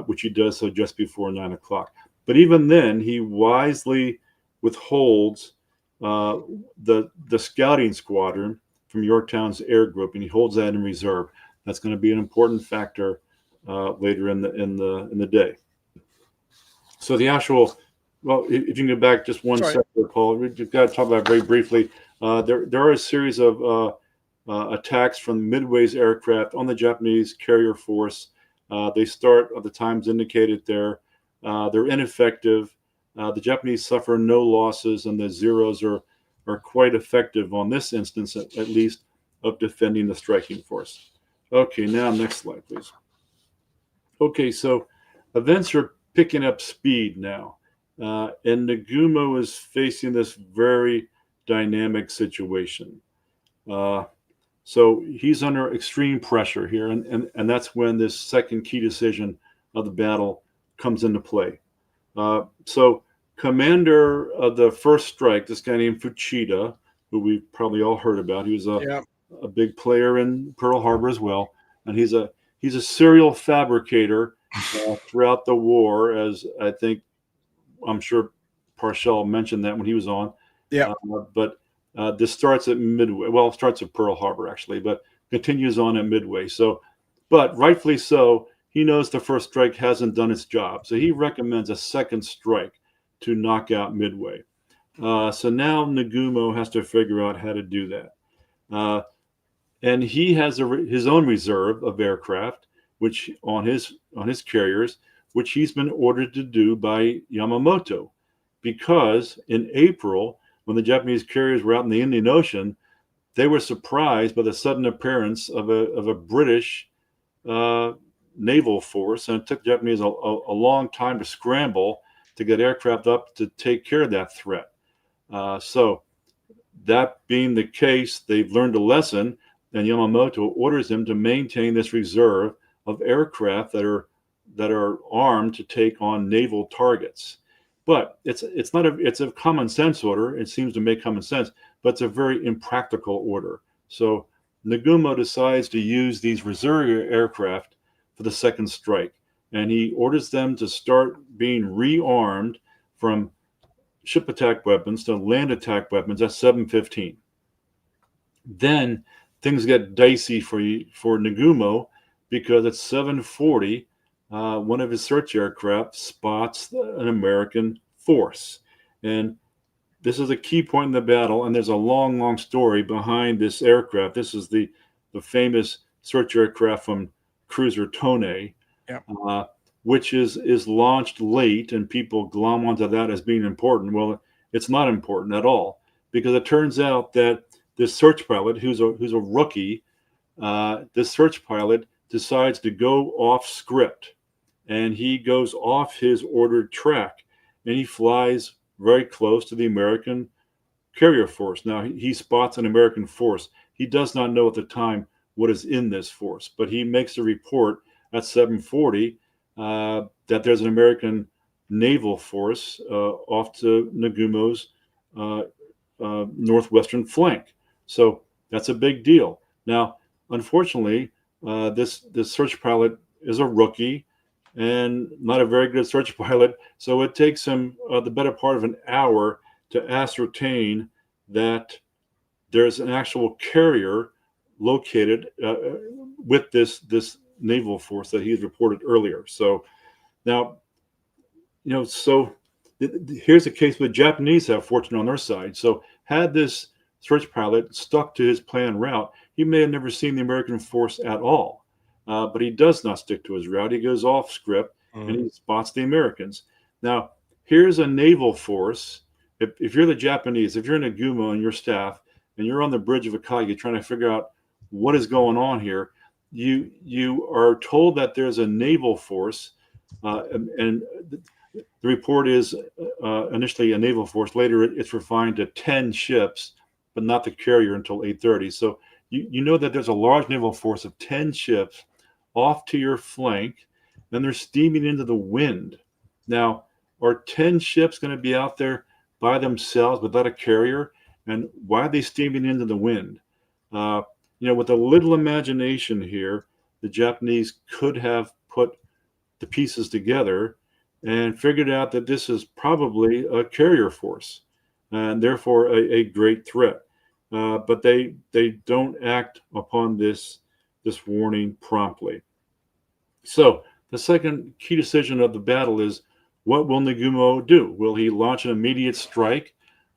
which he does so just before 9 o'clock. But even then, he wisely withholds the scouting squadron from Yorktown's air group, and he holds that in reserve. That's going to be an important factor later in the day. So the actual, well, if you can go back just one second, Paul, we've got to talk about it very briefly. There are a series of attacks from Midway's aircraft on the Japanese carrier force. They start at the times indicated there. They're ineffective. The Japanese suffer no losses, and the Zeros are quite effective on this instance, at least, of defending the striking force. Okay, now next slide, please. Okay, so events are picking up speed now, and Nagumo is facing this very dynamic situation. So he's under extreme pressure here, and that's when this second key decision of the battle comes into play. So commander of the first strike, this guy named Fuchida, who we've probably all heard about, he was a big player in Pearl Harbor as well, and he's a serial fabricator throughout the war, as I'm sure Parshall mentioned that when he was on. Yeah. But this starts at Midway. Well, it starts at Pearl Harbor, actually, but continues on at Midway. So, but rightfully so, he knows the first strike hasn't done its job. So he recommends a second strike to knock out Midway. So now Nagumo has to figure out how to do that. And he has his own reserve of aircraft, which on his carriers, which he's been ordered to do by Yamamoto, because in April, when the Japanese carriers were out in the Indian Ocean, they were surprised by the sudden appearance of a British naval force, and it took the Japanese a long time to scramble to get aircraft up to take care of that threat. So that being the case, they've learned a lesson, and Yamamoto orders them to maintain this reserve of aircraft that are armed to take on naval targets. But it's a common sense order. It seems to make common sense, but it's a very impractical order. So Nagumo decides to use these reserve aircraft for the second strike, and he orders them to start being rearmed from ship attack weapons to land attack weapons at 7:15. Then things get dicey for Nagumo, because at 7:40, one of his search aircraft spots an American force, and this is a key point in the battle, and there's a long, long story behind this aircraft. This is the famous search aircraft from cruiser Tone, Yeah. which is launched late, and people glom onto that as being important. Well, it's not important at all, because it turns out that this search pilot, who's a rookie, this search pilot decides to go off script, and he goes off his ordered track, and he flies very close to the American carrier force. Now, he spots an American force. He does not know at the time what is in this force, but he makes a report at 7:40 that there's an American naval force off to Nagumo's northwestern flank. So that's a big deal. Now, unfortunately, this search pilot is a rookie and not a very good search pilot. So it takes him the better part of an hour to ascertain that there's an actual carrier located with this naval force that he's reported earlier. So now, so here's a case where the Japanese have fortune on their side. So had this search pilot stuck to his planned route, he may have never seen the American force at all. But he does not stick to his route. He goes off script and he spots the Americans. Now, here's a naval force. If you're the Japanese, if you're in Nagumo and your staff, and you're on the bridge of Akagi trying to figure out what is going on here, you are told that there's a naval force, and the report is initially a naval force. Later, it's refined to 10 ships, but not the carrier until 8:30. So you know that there's a large naval force of 10 ships off to your flank, and they're steaming into the wind. Now, are 10 ships going to be out there by themselves without a carrier? And why are they steaming into the wind? With a little imagination here, the Japanese could have put the pieces together and figured out that this is probably a carrier force and therefore a great threat. But they don't act upon this warning promptly. So the second key decision of the battle is, what will Nagumo do? Will he launch an immediate strike,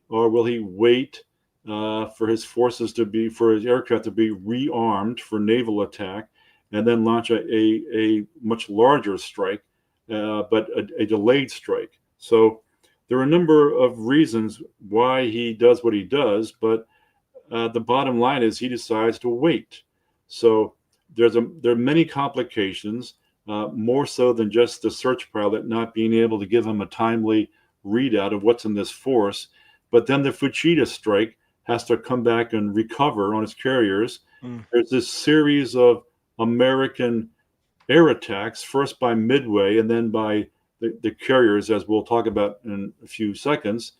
or will he wait for his aircraft to be rearmed for naval attack, and then launch a much larger strike, but a delayed strike? So there are a number of reasons why he does what he does, but the bottom line is he decides to wait. So there are many complications, more so than just the search pilot not being able to give him a timely readout of what's in this force. But then the Fuchida strike has to come back and recover on its carriers. There's this series of American air attacks, first by Midway and then by the carriers, as we'll talk about in a few seconds.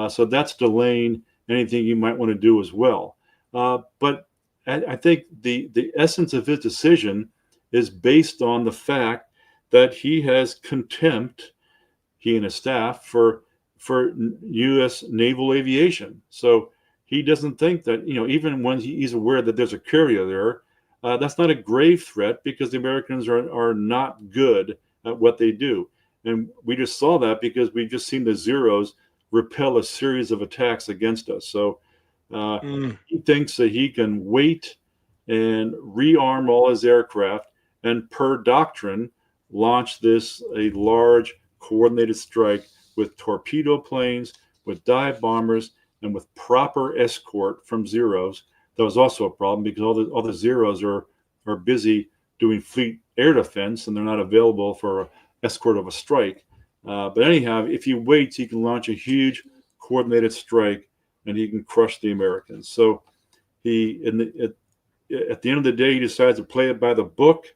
So that's delaying anything you might want to do as well. But I think the essence of his decision is based on the fact that he has contempt, he and his staff, for U.S. naval aviation. So he doesn't think that, even when he's aware that there's a carrier there, that's not a grave threat, because the Americans are not good at what they do. And we just saw that because we've just seen the Zeros repel a series of attacks against us. So he thinks that he can wait and rearm all his aircraft, and per doctrine, launch a large coordinated strike with torpedo planes, with dive bombers, and with proper escort from Zeros. That was also a problem, because all the Zeros are busy doing fleet air defense, and they're not available for an escort of a strike. But anyhow, if he waits, he can launch a huge coordinated strike, and he can crush the Americans. So at the end of the day, he decides to play it by the book,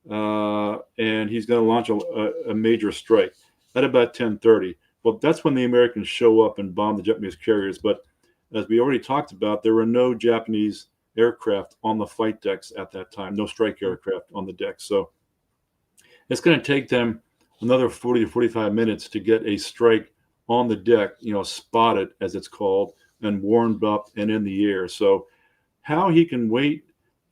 and he's going to launch a major strike at about 10:30. Well, that's when the Americans show up and bomb the Japanese carriers. But as we already talked about, there were no Japanese aircraft on the flight decks at that time, no strike aircraft on the deck. So it's going to take them another 40 to 45 minutes to get a strike on the deck, spotted, as it's called, and warmed up and in the air. So how he can wait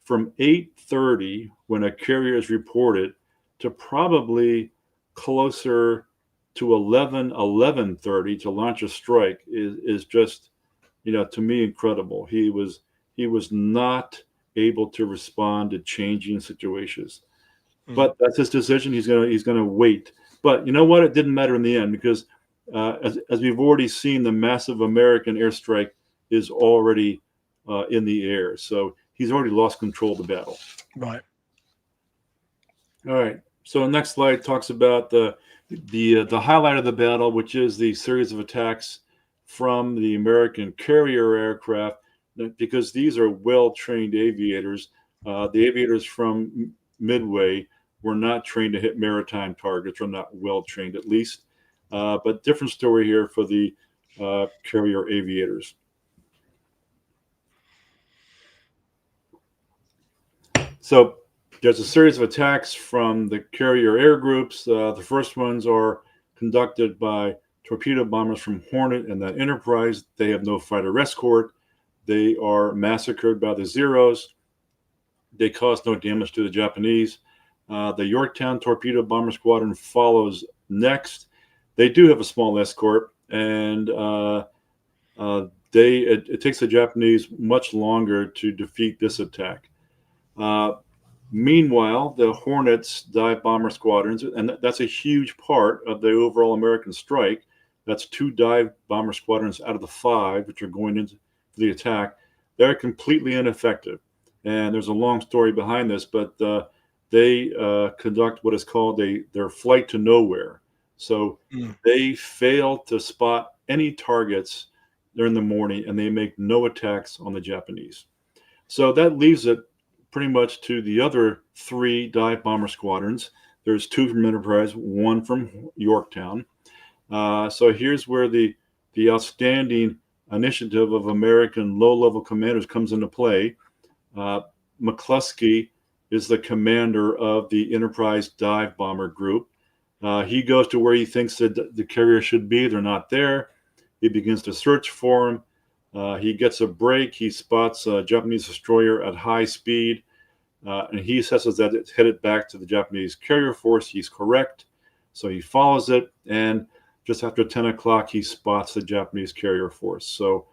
from 8:30, when a carrier is reported, to probably closer to 11:30 to launch a strike is just, to me, incredible. He was not able to respond to changing situations. But that's his decision. He's gonna wait. But you know what? It didn't matter in the end, because as we've already seen, the massive American airstrike is already in the air. So he's already lost control of the battle. Right. All right. So the next slide talks about the highlight of the battle, which is the series of attacks from the American carrier aircraft, because these are well-trained aviators. The aviators from Midway were not trained to hit maritime targets, or not well-trained at least. But different story here for the carrier aviators. So there's a series of attacks from the carrier air groups. The first ones are conducted by torpedo bombers from Hornet and the Enterprise. They have no fighter escort. They are massacred by the Zeros. They cause no damage to the Japanese. The Yorktown torpedo bomber squadron follows next. They do have a small escort, and it takes the Japanese much longer to defeat this attack. Meanwhile, the Hornets dive bomber squadrons, and that's a huge part of the overall American strike. That's 2 dive bomber squadrons out of the 5 which are going into the attack. They're completely ineffective. And there's a long story behind this, but they conduct what is called their flight to nowhere. So they fail to spot any targets during the morning, and they make no attacks on the Japanese. So that leaves it pretty much to the other 3 dive bomber squadrons. There's 2 from Enterprise, 1 from Yorktown. So here's where the outstanding initiative of American low-level commanders comes into play. McCluskey is the commander of the Enterprise dive bomber group. He goes to where he thinks that the carrier should be. They're not there. He begins to search for him. He gets a break. He spots a Japanese destroyer at high speed, and he assesses that it's headed back to the Japanese carrier force. He's correct. So he follows it, and just after 10 o'clock, he spots the Japanese carrier force. So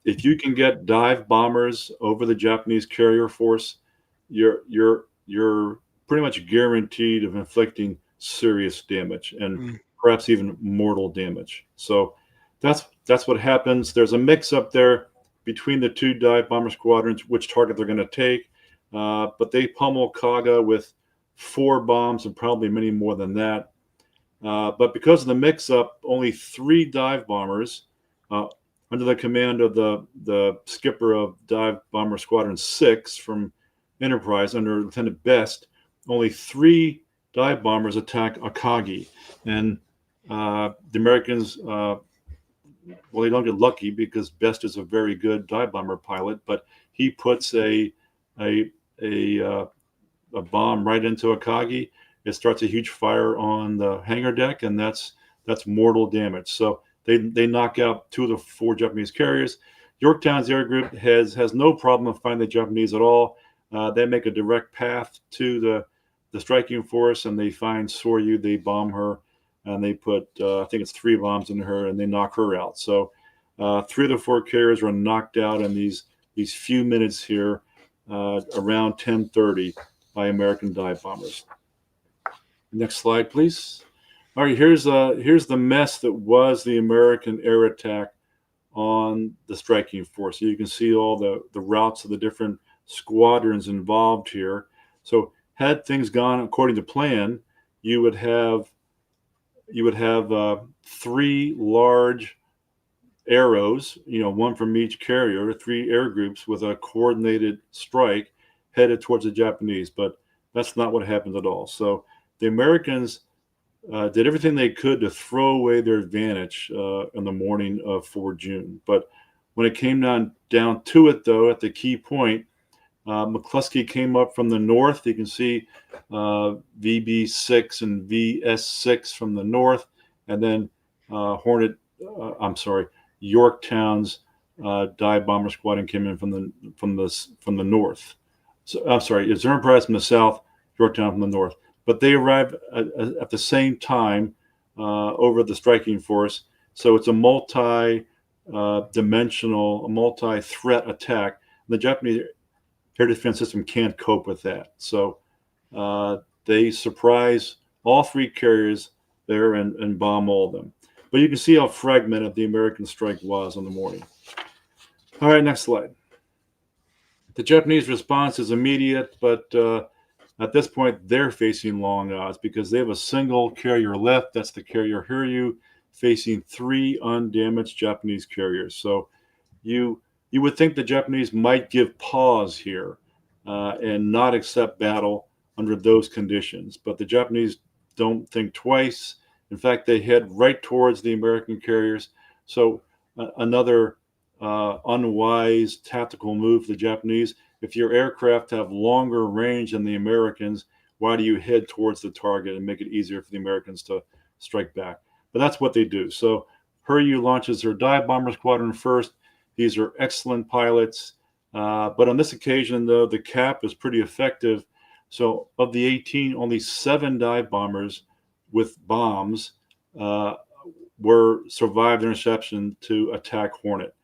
if you can get dive bombers over the Japanese carrier force, you're pretty much guaranteed of inflicting serious damage, and perhaps even mortal damage. So that's what happens. There's a mix up there between the 2 dive bomber squadrons, which target they're going to take. But they pummel Kaga with 4 bombs and probably many more than that. But because of the mix-up, only 3 dive bombers, under the command of the skipper of Dive Bomber Squadron 6 from Enterprise, under Lieutenant Best, only 3 dive bombers attack Akagi. And the Americans, well, they don't get lucky because Best is a very good dive bomber pilot, but he puts a bomb right into Akagi. It starts a huge fire on the hangar deck, and that's mortal damage. So they knock out 2 of the 4 Japanese carriers. Yorktown's air group has no problem of finding the Japanese at all. They make a direct path to the striking force, and they find Soryu. They bomb her, and they put I think it's 3 bombs in her, and they knock her out. So 3 of the 4 carriers were knocked out in these few minutes here, around 10:30 by American dive bombers. Next slide, please. All right, here's the mess that was the American air attack on the striking force. So you can see all the routes of the different squadrons involved here. So had things gone according to plan, you would have 3 large arrows, 1 from each carrier, 3 air groups with a coordinated strike headed towards the Japanese. But that's not what happened at all. So the Americans did everything they could to throw away their advantage in the morning of 4 June. But when it came down to it, though, at the key point, McCluskey came up from the north. You can see VB6 and VS6 from the north, and then Yorktown's dive bomber squadron came in from the north. So I'm sorry, it's Enterprise from the south, Yorktown from the north. But they arrived at the same time over the striking force. So it's a multi-dimensional, a multi-threat attack. The Japanese air defense system can't cope with that. So they surprise all three carriers there and bomb all of them. But you can see how fragmented the American strike was on the morning. All right, next slide. The Japanese response is immediate, but at this point, they're facing long odds because they have a single carrier left. That's the carrier Hiryu, facing three undamaged Japanese carriers. So you would think the Japanese might give pause here and not accept battle under those conditions. But the Japanese don't think twice. In fact, they head right towards the American carriers. So another unwise tactical move for the Japanese. If your aircraft have longer range than the Americans, why do you head towards the target and make it easier for the Americans to strike back? But that's what they do. So Hiryu launches her dive bomber squadron first. These are excellent pilots. But on this occasion, though, the cap is pretty effective. So of the 18, only 7 dive bombers with bombs survived their interception to attack Hornet.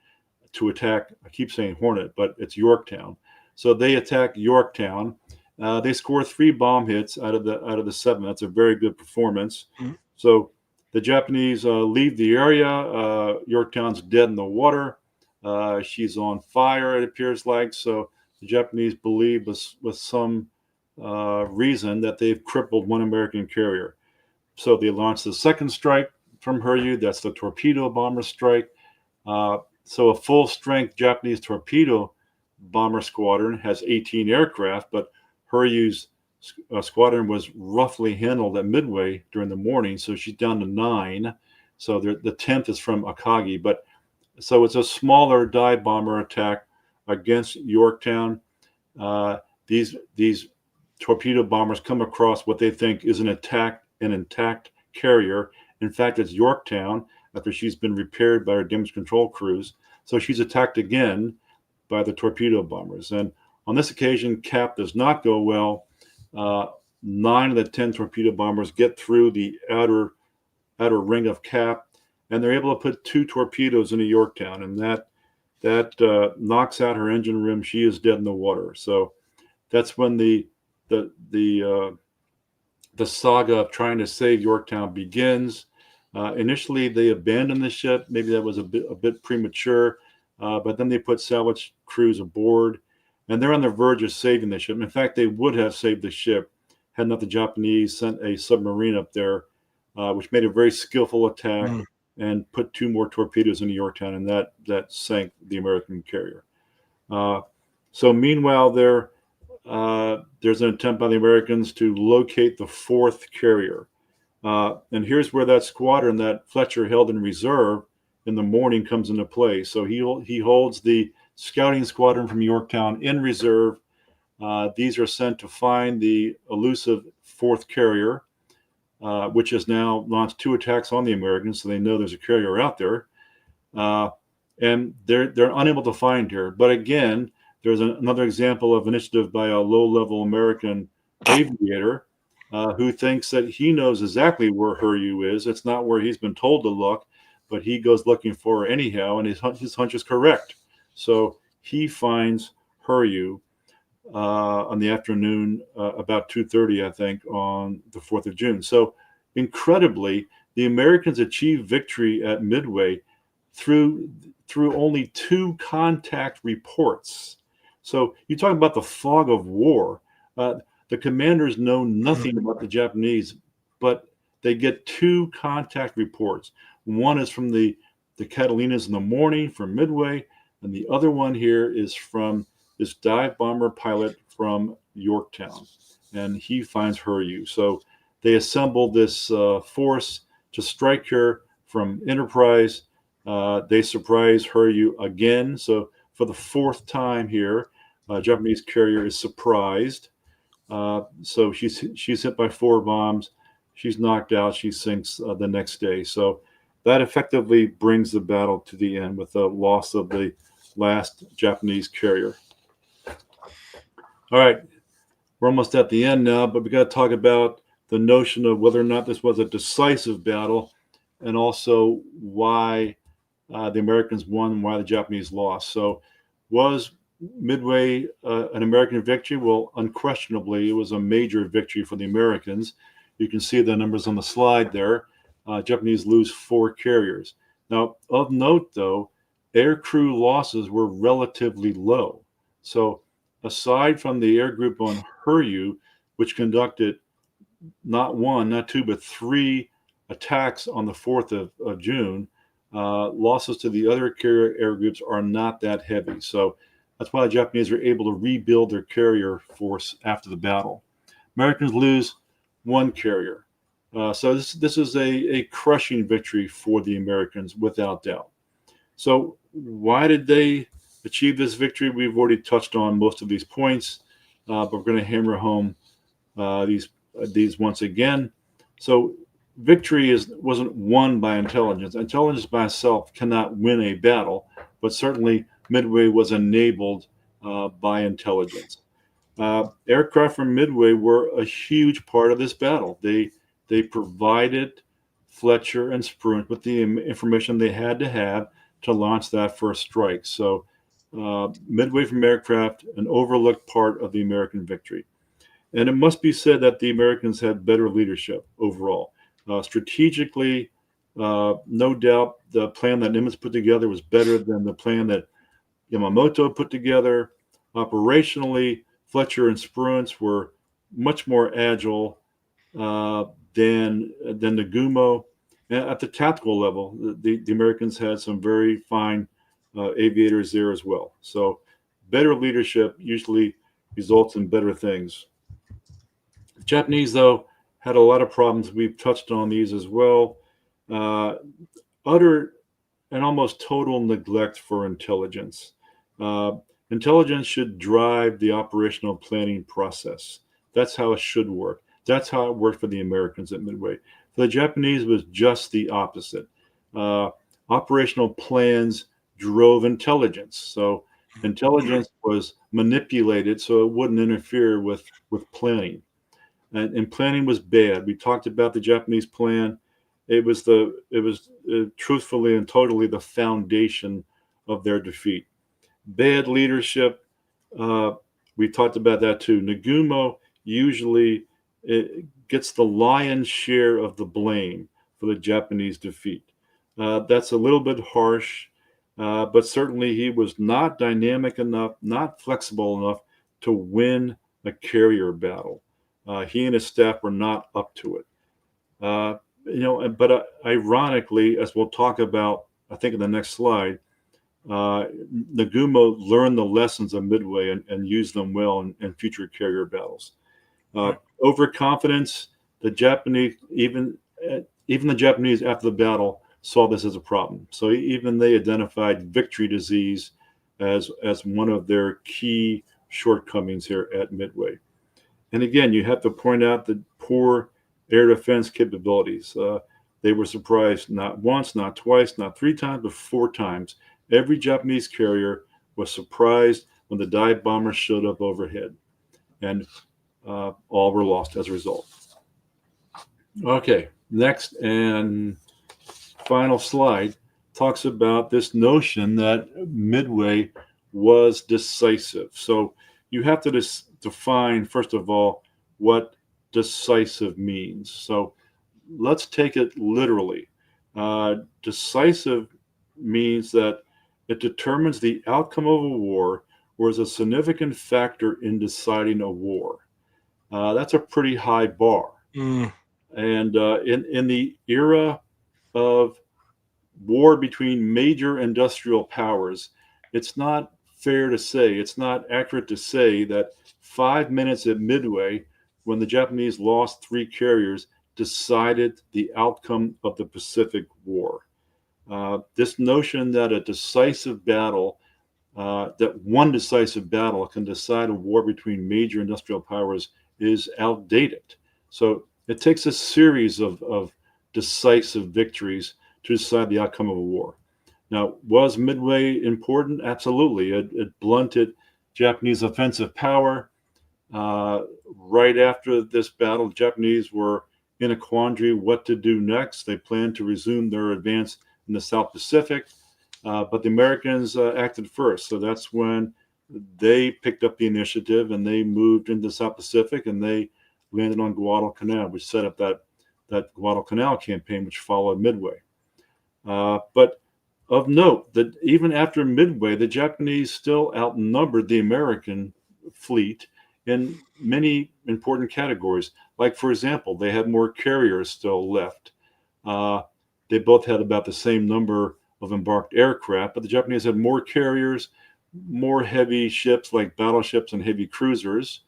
I keep saying Hornet, but it's Yorktown. So they attack Yorktown. They score 3 bomb hits out of the 7. That's a very good performance. Mm-hmm. So the Japanese leave the area. Yorktown's dead in the water. She's on fire, it appears like. So the Japanese believe with some reason that they've crippled one American carrier. So they launch the second strike from Hiryu. That's the torpedo bomber strike. So a full-strength Japanese torpedo bomber squadron has 18 aircraft, but Hiryu's squadron was roughly handled at Midway during the morning, so she's down to 9. So the 10th is from Akagi. But so it's a smaller dive bomber attack against Yorktown. These torpedo bombers come across what they think is an intact carrier. In fact, it's Yorktown after she's been repaired by her damage control crews. So she's attacked again by the torpedo bombers. And on this occasion, cap does not go well. 9 of the 10 torpedo bombers get through the outer ring of cap, and they're able to put 2 torpedoes into Yorktown, and that knocks out her engine room. She is dead in the water. So that's when the saga of trying to save Yorktown begins. Initially, they abandoned the ship. Maybe that was a bit premature, but then they put salvage crews aboard, and they're on the verge of saving the ship. In fact, they would have saved the ship had not the Japanese sent a submarine up there, which made a very skillful attack and put 2 more torpedoes into Yorktown, and that sank the American carrier. So meanwhile, there's an attempt by the Americans to locate the 4th carrier. And here's where that squadron that Fletcher held in reserve in the morning comes into play. So he holds the scouting squadron from Yorktown in reserve. These are sent to find the elusive 4th carrier, which has now launched 2 attacks on the Americans, so they know there's a carrier out there. And they're unable to find her. But again, there's another example of initiative by a low-level American aviator who thinks that he knows exactly where Hiryu is. It's not where he's been told to look, but he goes looking for her anyhow, and his hunch is correct. So he finds Hiryu on the afternoon, about 2:30, I think, on the 4th of June. So incredibly, the Americans achieved victory at Midway through only 2 contact reports. So you talk about the fog of war. The commanders know nothing about the Japanese, but they get 2 contact reports. One is from the Catalinas in the morning from Midway, and the other one here is from this dive bomber pilot from Yorktown, and he finds Hiryu. So they assemble this force to strike her from Enterprise. They surprise Hiryu again. So for the 4th time here, Japanese carrier is surprised. So she's hit by 4 bombs. She's knocked out. She sinks the next day. So that effectively brings the battle to the end with the loss of the last Japanese carrier. All right, we're almost at the end now, but we got to talk about the notion of whether or not this was a decisive battle, and also why the Americans won, why the Japanese lost. So, was Midway an American victory? Well, unquestionably, it was a major victory for the Americans. You can see the numbers on the slide there. Japanese lose 4 carriers. Now, of note, though, air crew losses were relatively low. So, aside from the air group on Huryu, which conducted not 1, not 2, but 3 attacks on the 4th of June, losses to the other carrier air groups are not that heavy. So that's why the Japanese were able to rebuild their carrier force after the battle. Americans lose 1 carrier. So this is a crushing victory for the Americans, without doubt. So why did they achieve this victory? We've already touched on most of these points, but we're going to hammer home these once again. So victory wasn't won by intelligence. Intelligence by itself cannot win a battle, but certainly Midway was enabled by intelligence. Aircraft from Midway were a huge part of this battle. They provided Fletcher and Spruance with the information they had to have to launch that first strike. So Midway from aircraft, an overlooked part of the American victory. And it must be said that the Americans had better leadership overall. Strategically, no doubt the plan that Nimitz put together was better than the plan that Yamamoto put together. Operationally, Fletcher and Spruance were much more agile than Nagumo. And at the tactical level, the Americans had some very fine aviators there as well. So better leadership usually results in better things. The Japanese, though, had a lot of problems. We've touched on these as well. Utter and almost total neglect for intelligence. Intelligence should drive the operational planning process. That's how it should work. That's how it worked for the Americans at Midway. For the Japanese, it was just the opposite. Operational plans drove intelligence. So intelligence was manipulated so it wouldn't interfere with planning. And planning was bad. We talked about the Japanese plan. It was truthfully and totally the foundation of their defeat. Bad leadership. We talked about that too. Nagumo usually gets the lion's share of the blame for the Japanese defeat. That's a little bit harsh, but certainly he was not dynamic enough, not flexible enough to win a carrier battle. He and his staff were not up to it. But ironically, as we'll talk about, I think in the next slide, Nagumo learned the lessons of Midway and used them well in future carrier battles. Overconfidence, the Japanese, even the Japanese after the battle saw this as a problem. So even they identified victory disease as one of their key shortcomings here at Midway. And again, you have to point out the poor air defense capabilities. They were surprised not once, not twice, not 3 times, but 4 times. Every Japanese carrier was surprised when the dive bombers showed up overhead, and all were lost as a result. Okay, next and final slide talks about this notion that Midway was decisive. So you have to define, first of all, what decisive means. So let's take it literally. Decisive means that it determines the outcome of a war or is a significant factor in deciding a war. That's a pretty high bar. And in the era of war between major industrial powers, it's not fair to say, it's not accurate to say that 5 minutes at Midway, when the Japanese lost 3 carriers, decided the outcome of the Pacific War. This notion that a decisive battle, that one decisive battle can decide a war between major industrial powers is outdated. So it takes a series of decisive victories to decide the outcome of a war. Now, was Midway important? Absolutely. It blunted Japanese offensive power. Right after this battle, the Japanese were in a quandary what to do next. They planned to resume their advance in the South Pacific, but the Americans acted first. So that's when they picked up the initiative and they moved into the South Pacific, and they landed on Guadalcanal, which set up that Guadalcanal campaign, which followed Midway. But of note that even after Midway, the Japanese still outnumbered the American fleet in many important categories. Like, for example, they had more carriers still left. They both had about the same number of embarked aircraft, but the Japanese had more carriers, more heavy ships like battleships and heavy cruisers,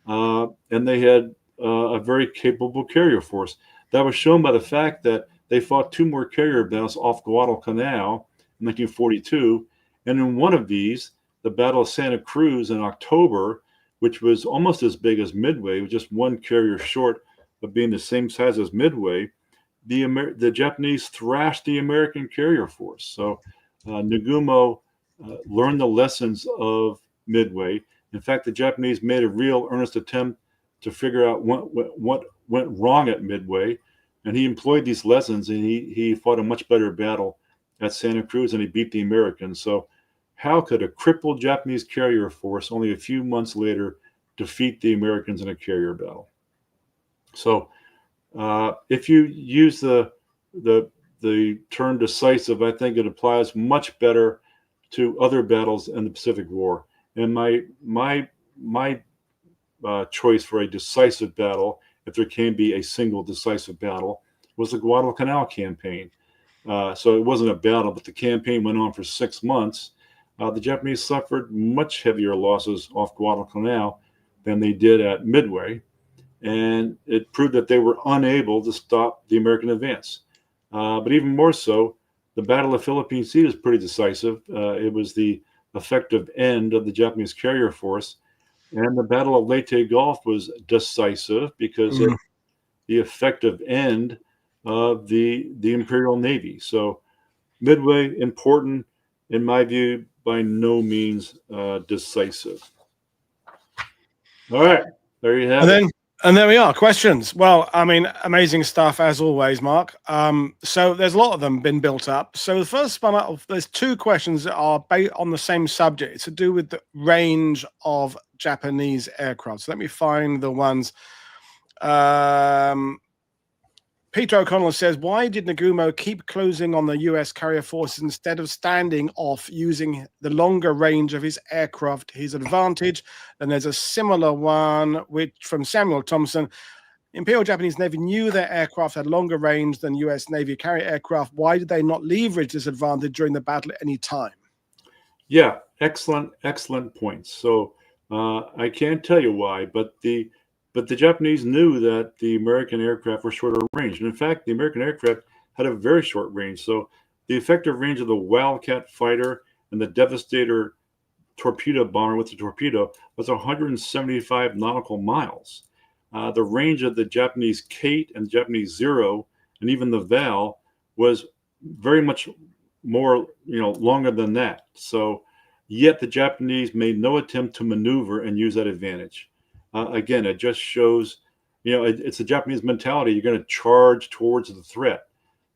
and they had a very capable carrier force. That was shown by the fact that they fought two more carrier battles off Guadalcanal in 1942, and in one of these, the Battle of Santa Cruz in October, which was almost as big as Midway, with just one carrier short of being the same size as Midway, the Japanese thrashed the American carrier force. So Nagumo learned the lessons of Midway. In fact, the Japanese made a real earnest attempt to figure out what went wrong at Midway, and he employed these lessons, and he fought a much better battle at Santa Cruz, and he beat the Americans. So how could a crippled Japanese carrier force only a few months later defeat the Americans in a carrier battle? So if you use the term decisive, I think it applies much better to other battles in the Pacific War. And my choice for a decisive battle, if there can be a single decisive battle, was the Guadalcanal campaign. So it wasn't a battle, but the campaign went on for 6 months. The Japanese suffered much heavier losses off Guadalcanal than they did at Midway, and it proved that they were unable to stop the American advance. But even more so, the Battle of Philippine Sea was pretty decisive. It was the effective end of the Japanese carrier force, and the Battle of Leyte Gulf was decisive because of the effective end of the Imperial Navy. So Midway, important, in my view, by no means decisive. All right, there you have it. And there we are. Questions. Well, I mean, amazing stuff as always, Mark. So there's a lot of them been built up. So the first one, there's two questions that are on the same subject. It's to do with the range of Japanese aircraft. So let me find the ones. Peter O'Connell says, why did Nagumo keep closing on the US carrier forces instead of standing off, using the longer range of his aircraft to his advantage? And there's a similar one from Samuel Thompson. Imperial Japanese Navy knew their aircraft had longer range than US Navy carrier aircraft. Why did they not leverage this advantage during the battle at any time? Yeah, excellent points. So I can't tell you why, but the Japanese knew that the American aircraft were shorter range. And in fact, the American aircraft had a very short range. So the effective range of the Wildcat fighter and the Devastator torpedo bomber with the torpedo was 175 nautical miles. The range of the Japanese Kate and the Japanese Zero and even the Val was very much more, longer than that. So yet the Japanese made no attempt to maneuver and use that advantage. Again, it just shows, it's a Japanese mentality. You're going to charge towards the threat.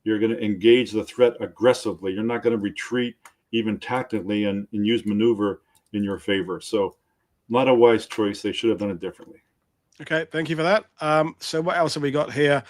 You're going to engage the threat aggressively. You're not going to retreat even tactically and use maneuver in your favor. So not a wise choice. They should have done it differently. Okay, thank you for that. So what else have we got here?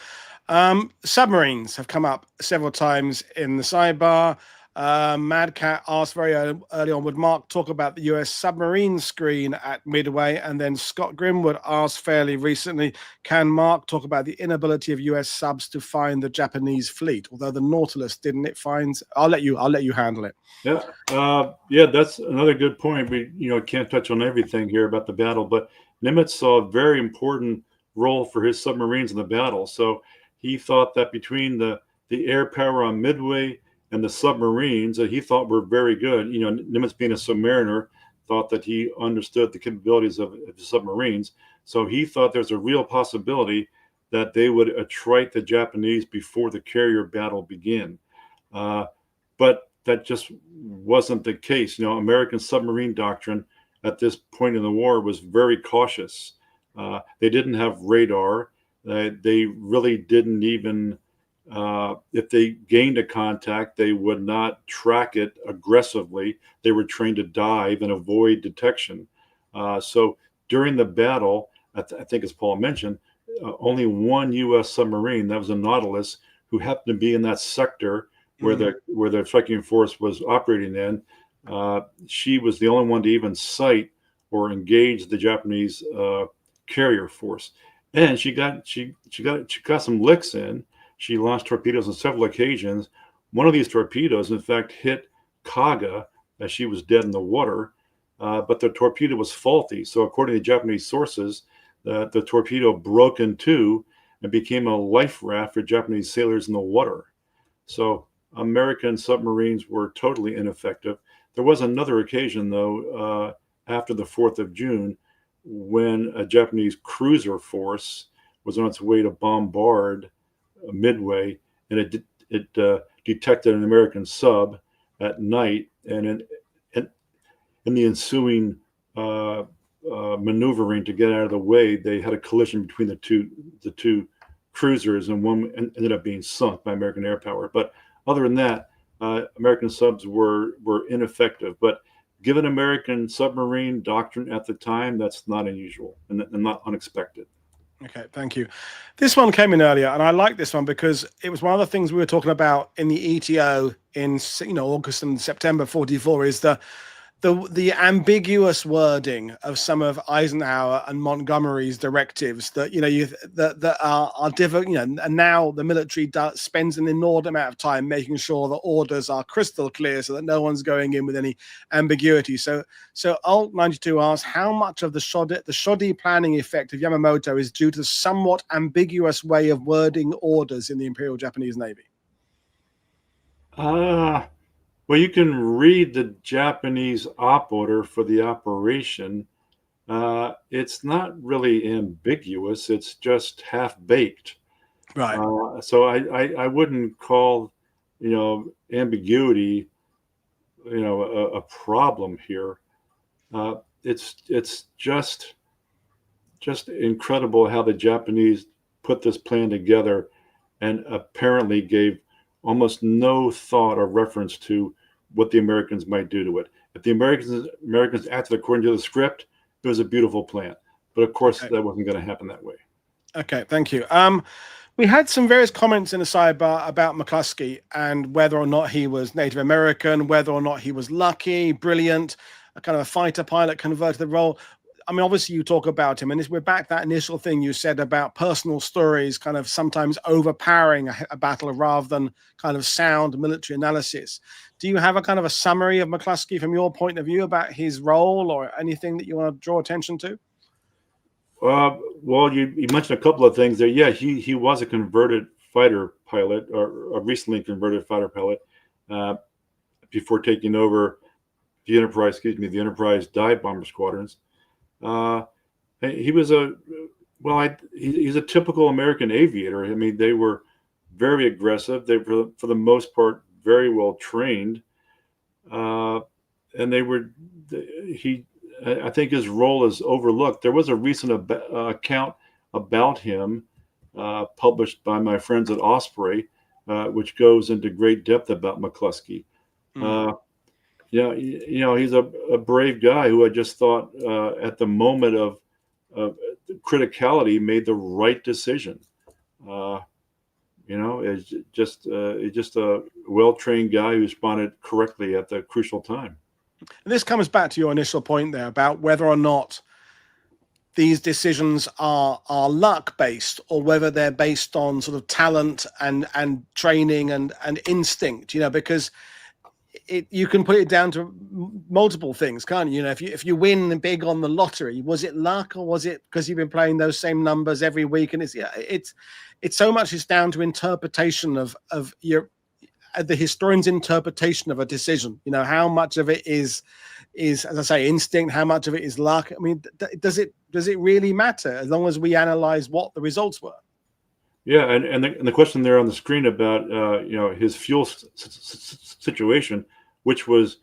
Submarines have come up several times in the sidebar. Mad Cat asked very early on, would Mark talk about the US submarine screen at Midway? And then Scott Grimwood asked fairly recently, can Mark talk about the inability of US subs to find the Japanese fleet? Although the Nautilus didn't, it finds. I'll let you handle it. Yeah, that's another good point. We can't touch on everything here about the battle, but Nimitz saw a very important role for his submarines in the battle. So he thought that between the air power on Midway and the submarines that he thought were very good, Nimitz being a submariner, thought that he understood the capabilities of the submarines. So he thought there's a real possibility that they would attrite the Japanese before the carrier battle began. But that just wasn't the case. American submarine doctrine at this point in the war was very cautious. They didn't have radar. They really didn't even, if they gained a contact, they would not track it aggressively. They were trained to dive and avoid detection. So during the battle, I think as Paul mentioned, only one U.S. submarine, that was a Nautilus, who happened to be in that sector where the striking force was operating in. She was the only one to even sight or engage the Japanese carrier force, and she got some licks in. She launched torpedoes on several occasions. One of these torpedoes, in fact, hit Kaga as she was dead in the water, but the torpedo was faulty. So according to Japanese sources, the torpedo broke in two and became a life raft for Japanese sailors in the water. So American submarines were totally ineffective. There was another occasion, though, after the 4th of June, when a Japanese cruiser force was on its way to bombard Midway, and it detected an American sub at night, and in the ensuing maneuvering to get out of the way, they had a collision between the two cruisers, and one ended up being sunk by American air power. But other than that, American subs were ineffective. But given American submarine doctrine at the time, that's not unusual and not unexpected. Okay, thank you. This one came in earlier, and I like this one because it was one of the things we were talking about in the ETO in August and September '44. Is the ambiguous wording of some of Eisenhower and Montgomery's directives that that are different. And now the military spends an inordinate amount of time making sure that orders are crystal clear, so that no one's going in with any ambiguity. So Alt 92 asks, how much of the shoddy planning effect of Yamamoto is due to the somewhat ambiguous way of wording orders in the Imperial Japanese Navy? Well, you can read the Japanese op order for the operation. It's not really ambiguous. It's just half-baked. Right. So I wouldn't call, ambiguity, a problem here. It's just incredible how the Japanese put this plan together and apparently gave almost no thought or reference to what the Americans might do to it. If the Americans acted according to the script, it was a beautiful plan. But of course, that wasn't going to happen that way. Okay, thank you. We had some various comments in the sidebar about McCluskey and whether or not he was Native American, whether or not he was lucky, brilliant, a kind of a fighter pilot converted the role. I mean, obviously you talk about him, and we're back to that initial thing you said about personal stories kind of sometimes overpowering a battle rather than kind of sound military analysis. Do you have a kind of a summary of McCluskey from your point of view about his role or anything that you want to draw attention to? Well, you mentioned a couple of things there. Yeah, he was a converted fighter pilot, or a recently converted fighter pilot, before taking over the Enterprise dive bomber squadrons. He was he's a typical American aviator. I mean, they were very aggressive. They were, for the most part, very well trained, and I think his role is overlooked. There was a recent account about him published by my friends at Osprey, which goes into great depth about McCluskey. He's a brave guy who I just thought at the moment of criticality made the right decision. It's just a well-trained guy who responded correctly at the crucial time. And this comes back to your initial point there about whether or not these decisions are luck based or whether they're based on sort of talent and training and instinct, because you can put it down to multiple things, can't you? If you win big on the lottery, was it luck or was it because you've been playing those same numbers every week? And it's so much is down to interpretation of the historian's interpretation of a decision. How much of it is, as I say, instinct? How much of it is luck? I mean, does it really matter as long as we analyze what the results were? Yeah, and the question there on the screen about his fuel situation, which was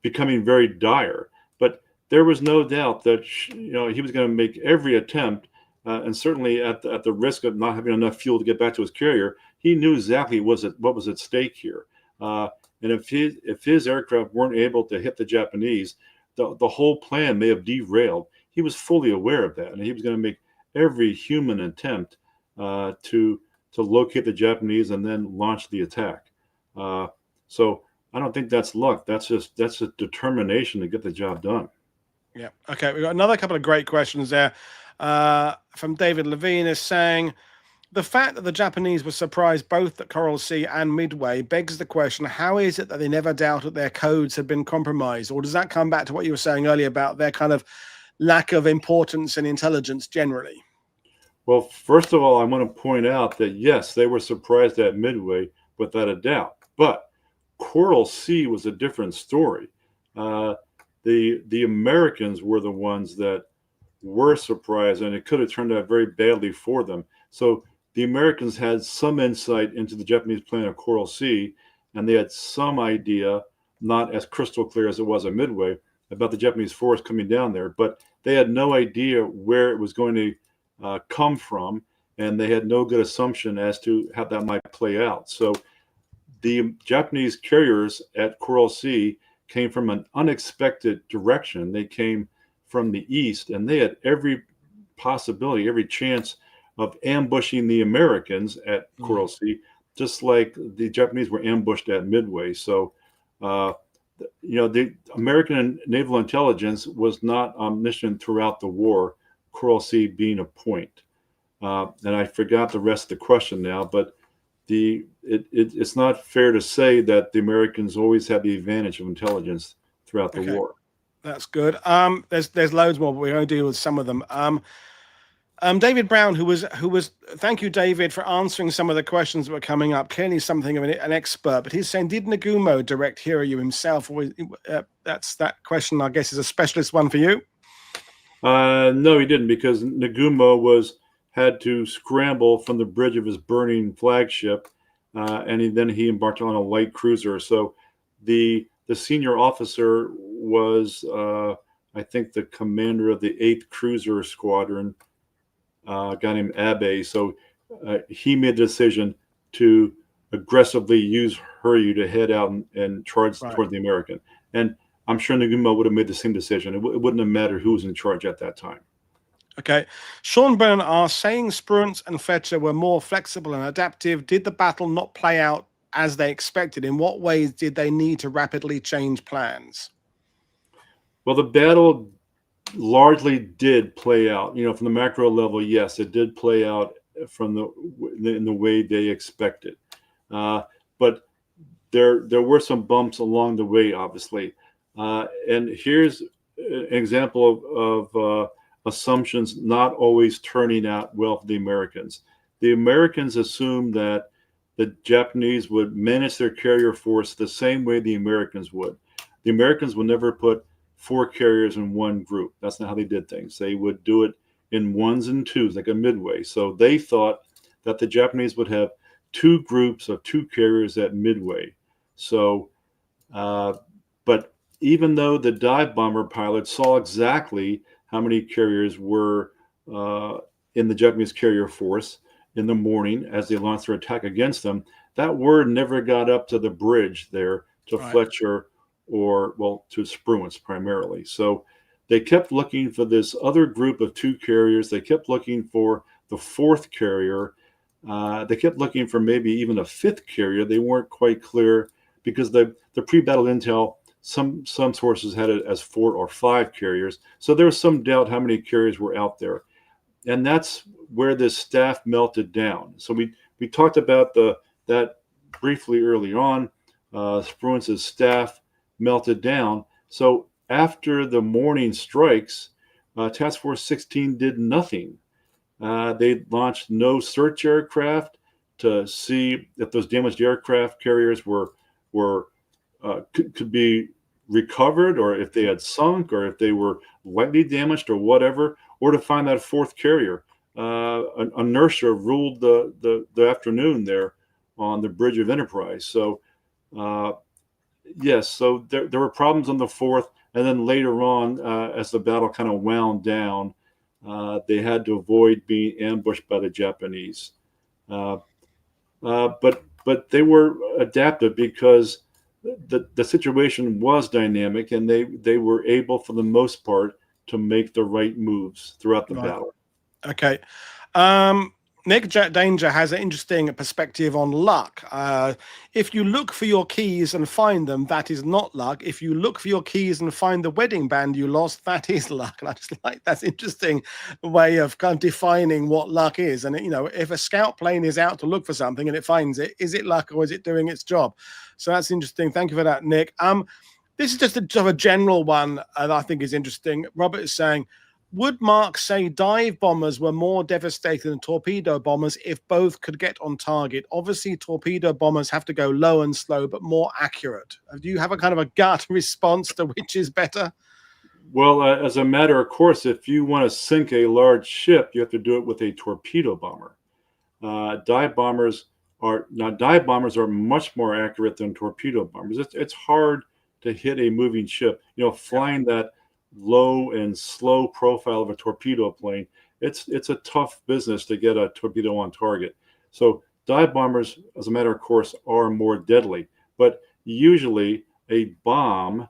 becoming very dire. But there was no doubt that he was going to make every attempt, and certainly at the risk of not having enough fuel to get back to his carrier, he knew exactly what was at stake here. And if his aircraft weren't able to hit the Japanese, the whole plan may have derailed. He was fully aware of that, and he was going to make every human attempt to locate the Japanese and then launch the attack. So I don't think that's luck. That's a determination to get the job done. Yeah. Okay. We've got another couple of great questions there. From David Levine is saying, the fact that the Japanese were surprised both at Coral Sea and Midway begs the question, how is it that they never doubted their codes had been compromised? Or does that come back to what you were saying earlier about their kind of lack of importance and intelligence generally? Well, first of all, I want to point out that, yes, they were surprised at Midway, without a doubt. But Coral Sea was a different story. The Americans were the ones that were surprised, and it could have turned out very badly for them. So the Americans had some insight into the Japanese plan of Coral Sea, and they had some idea, not as crystal clear as it was at Midway, about the Japanese force coming down there, but they had no idea where it was going to come from, and they had no good assumption as to how that might play out. So the Japanese carriers at Coral Sea came from an unexpected direction. They came from the east, and they had every possibility, every chance of ambushing the Americans at Coral Sea, just like the Japanese were ambushed at Midway. So, the American naval intelligence was not omniscient throughout the war, Coral Sea being a point. And I forgot the rest of the question now, but it's not fair to say that the Americans always had the advantage of intelligence throughout the war. That's good. There's loads more, but we're going to deal with some of them. David Brown, who was, thank you, David, for answering some of the questions that were coming up. Clearly something of an expert, but he's saying, did Nagumo direct Hiryu himself? Or that question, I guess, is a specialist one for you. No, he didn't, because Nagumo had to scramble from the bridge of his burning flagship, and then he embarked on a light cruiser. So the senior officer was, I think, the commander of the 8th Cruiser Squadron, a guy named Abe. So he made the decision to aggressively use Hiryu to head out and charge toward the American. And I'm sure Nagumo would have made the same decision. It wouldn't have mattered who was in charge at that time. Okay. Sean Brennan asks, saying Spruance and Fletcher were more flexible and adaptive, did the battle not play out as they expected? In what ways did they need to rapidly change plans? Well, the battle largely did play out. From the macro level, yes, it did play out in the way they expected. But there were some bumps along the way, obviously. And here's an example of assumptions not always turning out well for the Americans. The Americans assumed that the Japanese would manage their carrier force the same way the Americans would. The Americans would never put 4 carriers in one group. That's not how they did things. They would do it in 1s and 2s, like a Midway. So they thought that the Japanese would have 2 groups of 2 carriers at Midway. So, but even though the dive bomber pilots saw exactly how many carriers were in the Japanese carrier force in the morning as they launched their attack against them, that word never got up to the bridge there to Fletcher to Spruance primarily. So they kept looking for this other group of 2 carriers. They kept looking for the 4th carrier. They kept looking for maybe even a 5th carrier. They weren't quite clear because the pre-battle intel, some sources had it as 4 or 5 carriers. So there was some doubt how many carriers were out there. And that's where this staff melted down. So we talked about that briefly early on. Spruance's staff melted down. So after the morning strikes, Task Force 16 did nothing. They launched no search aircraft to see if those damaged aircraft carriers could be recovered, or if they had sunk, or if they were lightly damaged, or whatever, or to find that 4th carrier. Inertia ruled the afternoon there on the bridge of Enterprise. So yes, so there were problems on the 4th, And then later on, as the battle kind of wound down, they had to avoid being ambushed by the Japanese. But they were adaptive because the situation was dynamic, and they were able, for the most part, to make the right moves throughout the battle. Okay. Nick Danger has an interesting perspective on luck. If you look for your keys and find them, that is not luck. If you look for your keys and find the wedding band you lost, that is luck. And I just like that's interesting way of kind of defining what luck is. And you know, if a scout plane is out to look for something and it finds it, is it luck or is it doing its job? So that's interesting. Thank you for that, Nick. This is just a general one that I think is interesting. Robert is saying, would Mark say dive bombers were more devastating than torpedo bombers if both could get on target? Obviously, torpedo bombers have to go low and slow, but more accurate. Do you have a kind of a gut response to which is better? Well, as a matter of course, if you want to sink a large ship, you have to do it with a torpedo bomber. Dive bombers are much more accurate than torpedo bombers. It's hard to hit a moving ship. You know, flying that low and slow profile of a torpedo plane, it's a tough business to get a torpedo on target. So dive bombers, as a matter of course, are more deadly. But usually a bomb,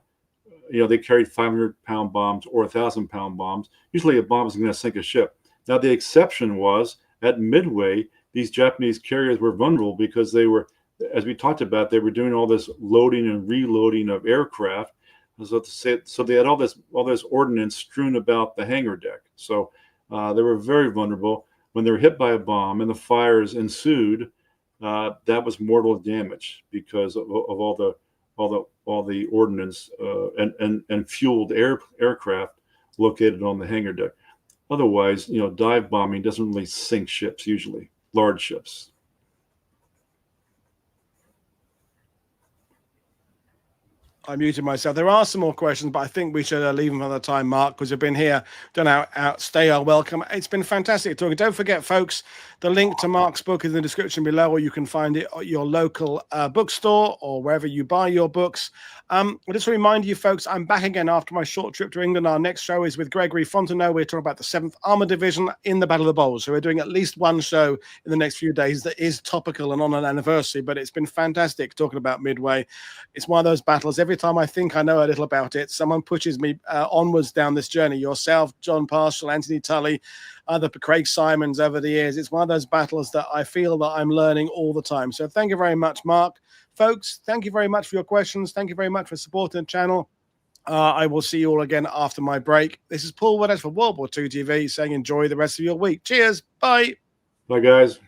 you know, they carried 500-pound bombs or 1,000-pound bombs. Usually a bomb is going to sink a ship. Now the exception was at Midway, these Japanese carriers were vulnerable because they were, as we talked about, they were doing all this loading and reloading of aircraft. So they had all this ordnance strewn about the hangar deck. So they were very vulnerable. When they were hit by a bomb and the fires ensued, that was mortal damage because of all the ordnance and fueled aircraft located on the hangar deck. Otherwise, you know, dive bombing doesn't really sink ships usually, large ships. I muted myself. There are some more questions, but I think we should leave them another time, Mark, because you've been here, don't outstay our welcome. It's been fantastic talking. Don't forget, folks, the link to Mark's book is in the description below, or you can find it at your local bookstore or wherever you buy your books. I'll just remind you, folks, I'm back again after my short trip to England. Our next show is with Gregory Fontenot. We're talking about the 7th Armored Division in the Battle of the Bulge. So we're doing at least one show in the next few days that is topical and on an anniversary, but it's been fantastic talking about Midway. It's one of those battles. Every time I think I know a little about it, someone pushes me onwards down this journey. Yourself, John Parshall, Anthony Tully, other Craig Simons over the years. It's one of those battles that I feel that I'm learning all the time. So thank you very much, Mark. Folks, thank you very much for your questions. Thank you very much for supporting the channel. I will see you all again after my break. This is Paul Woodhouse for World War II TV saying enjoy the rest of your week. Cheers. Bye. Bye, guys.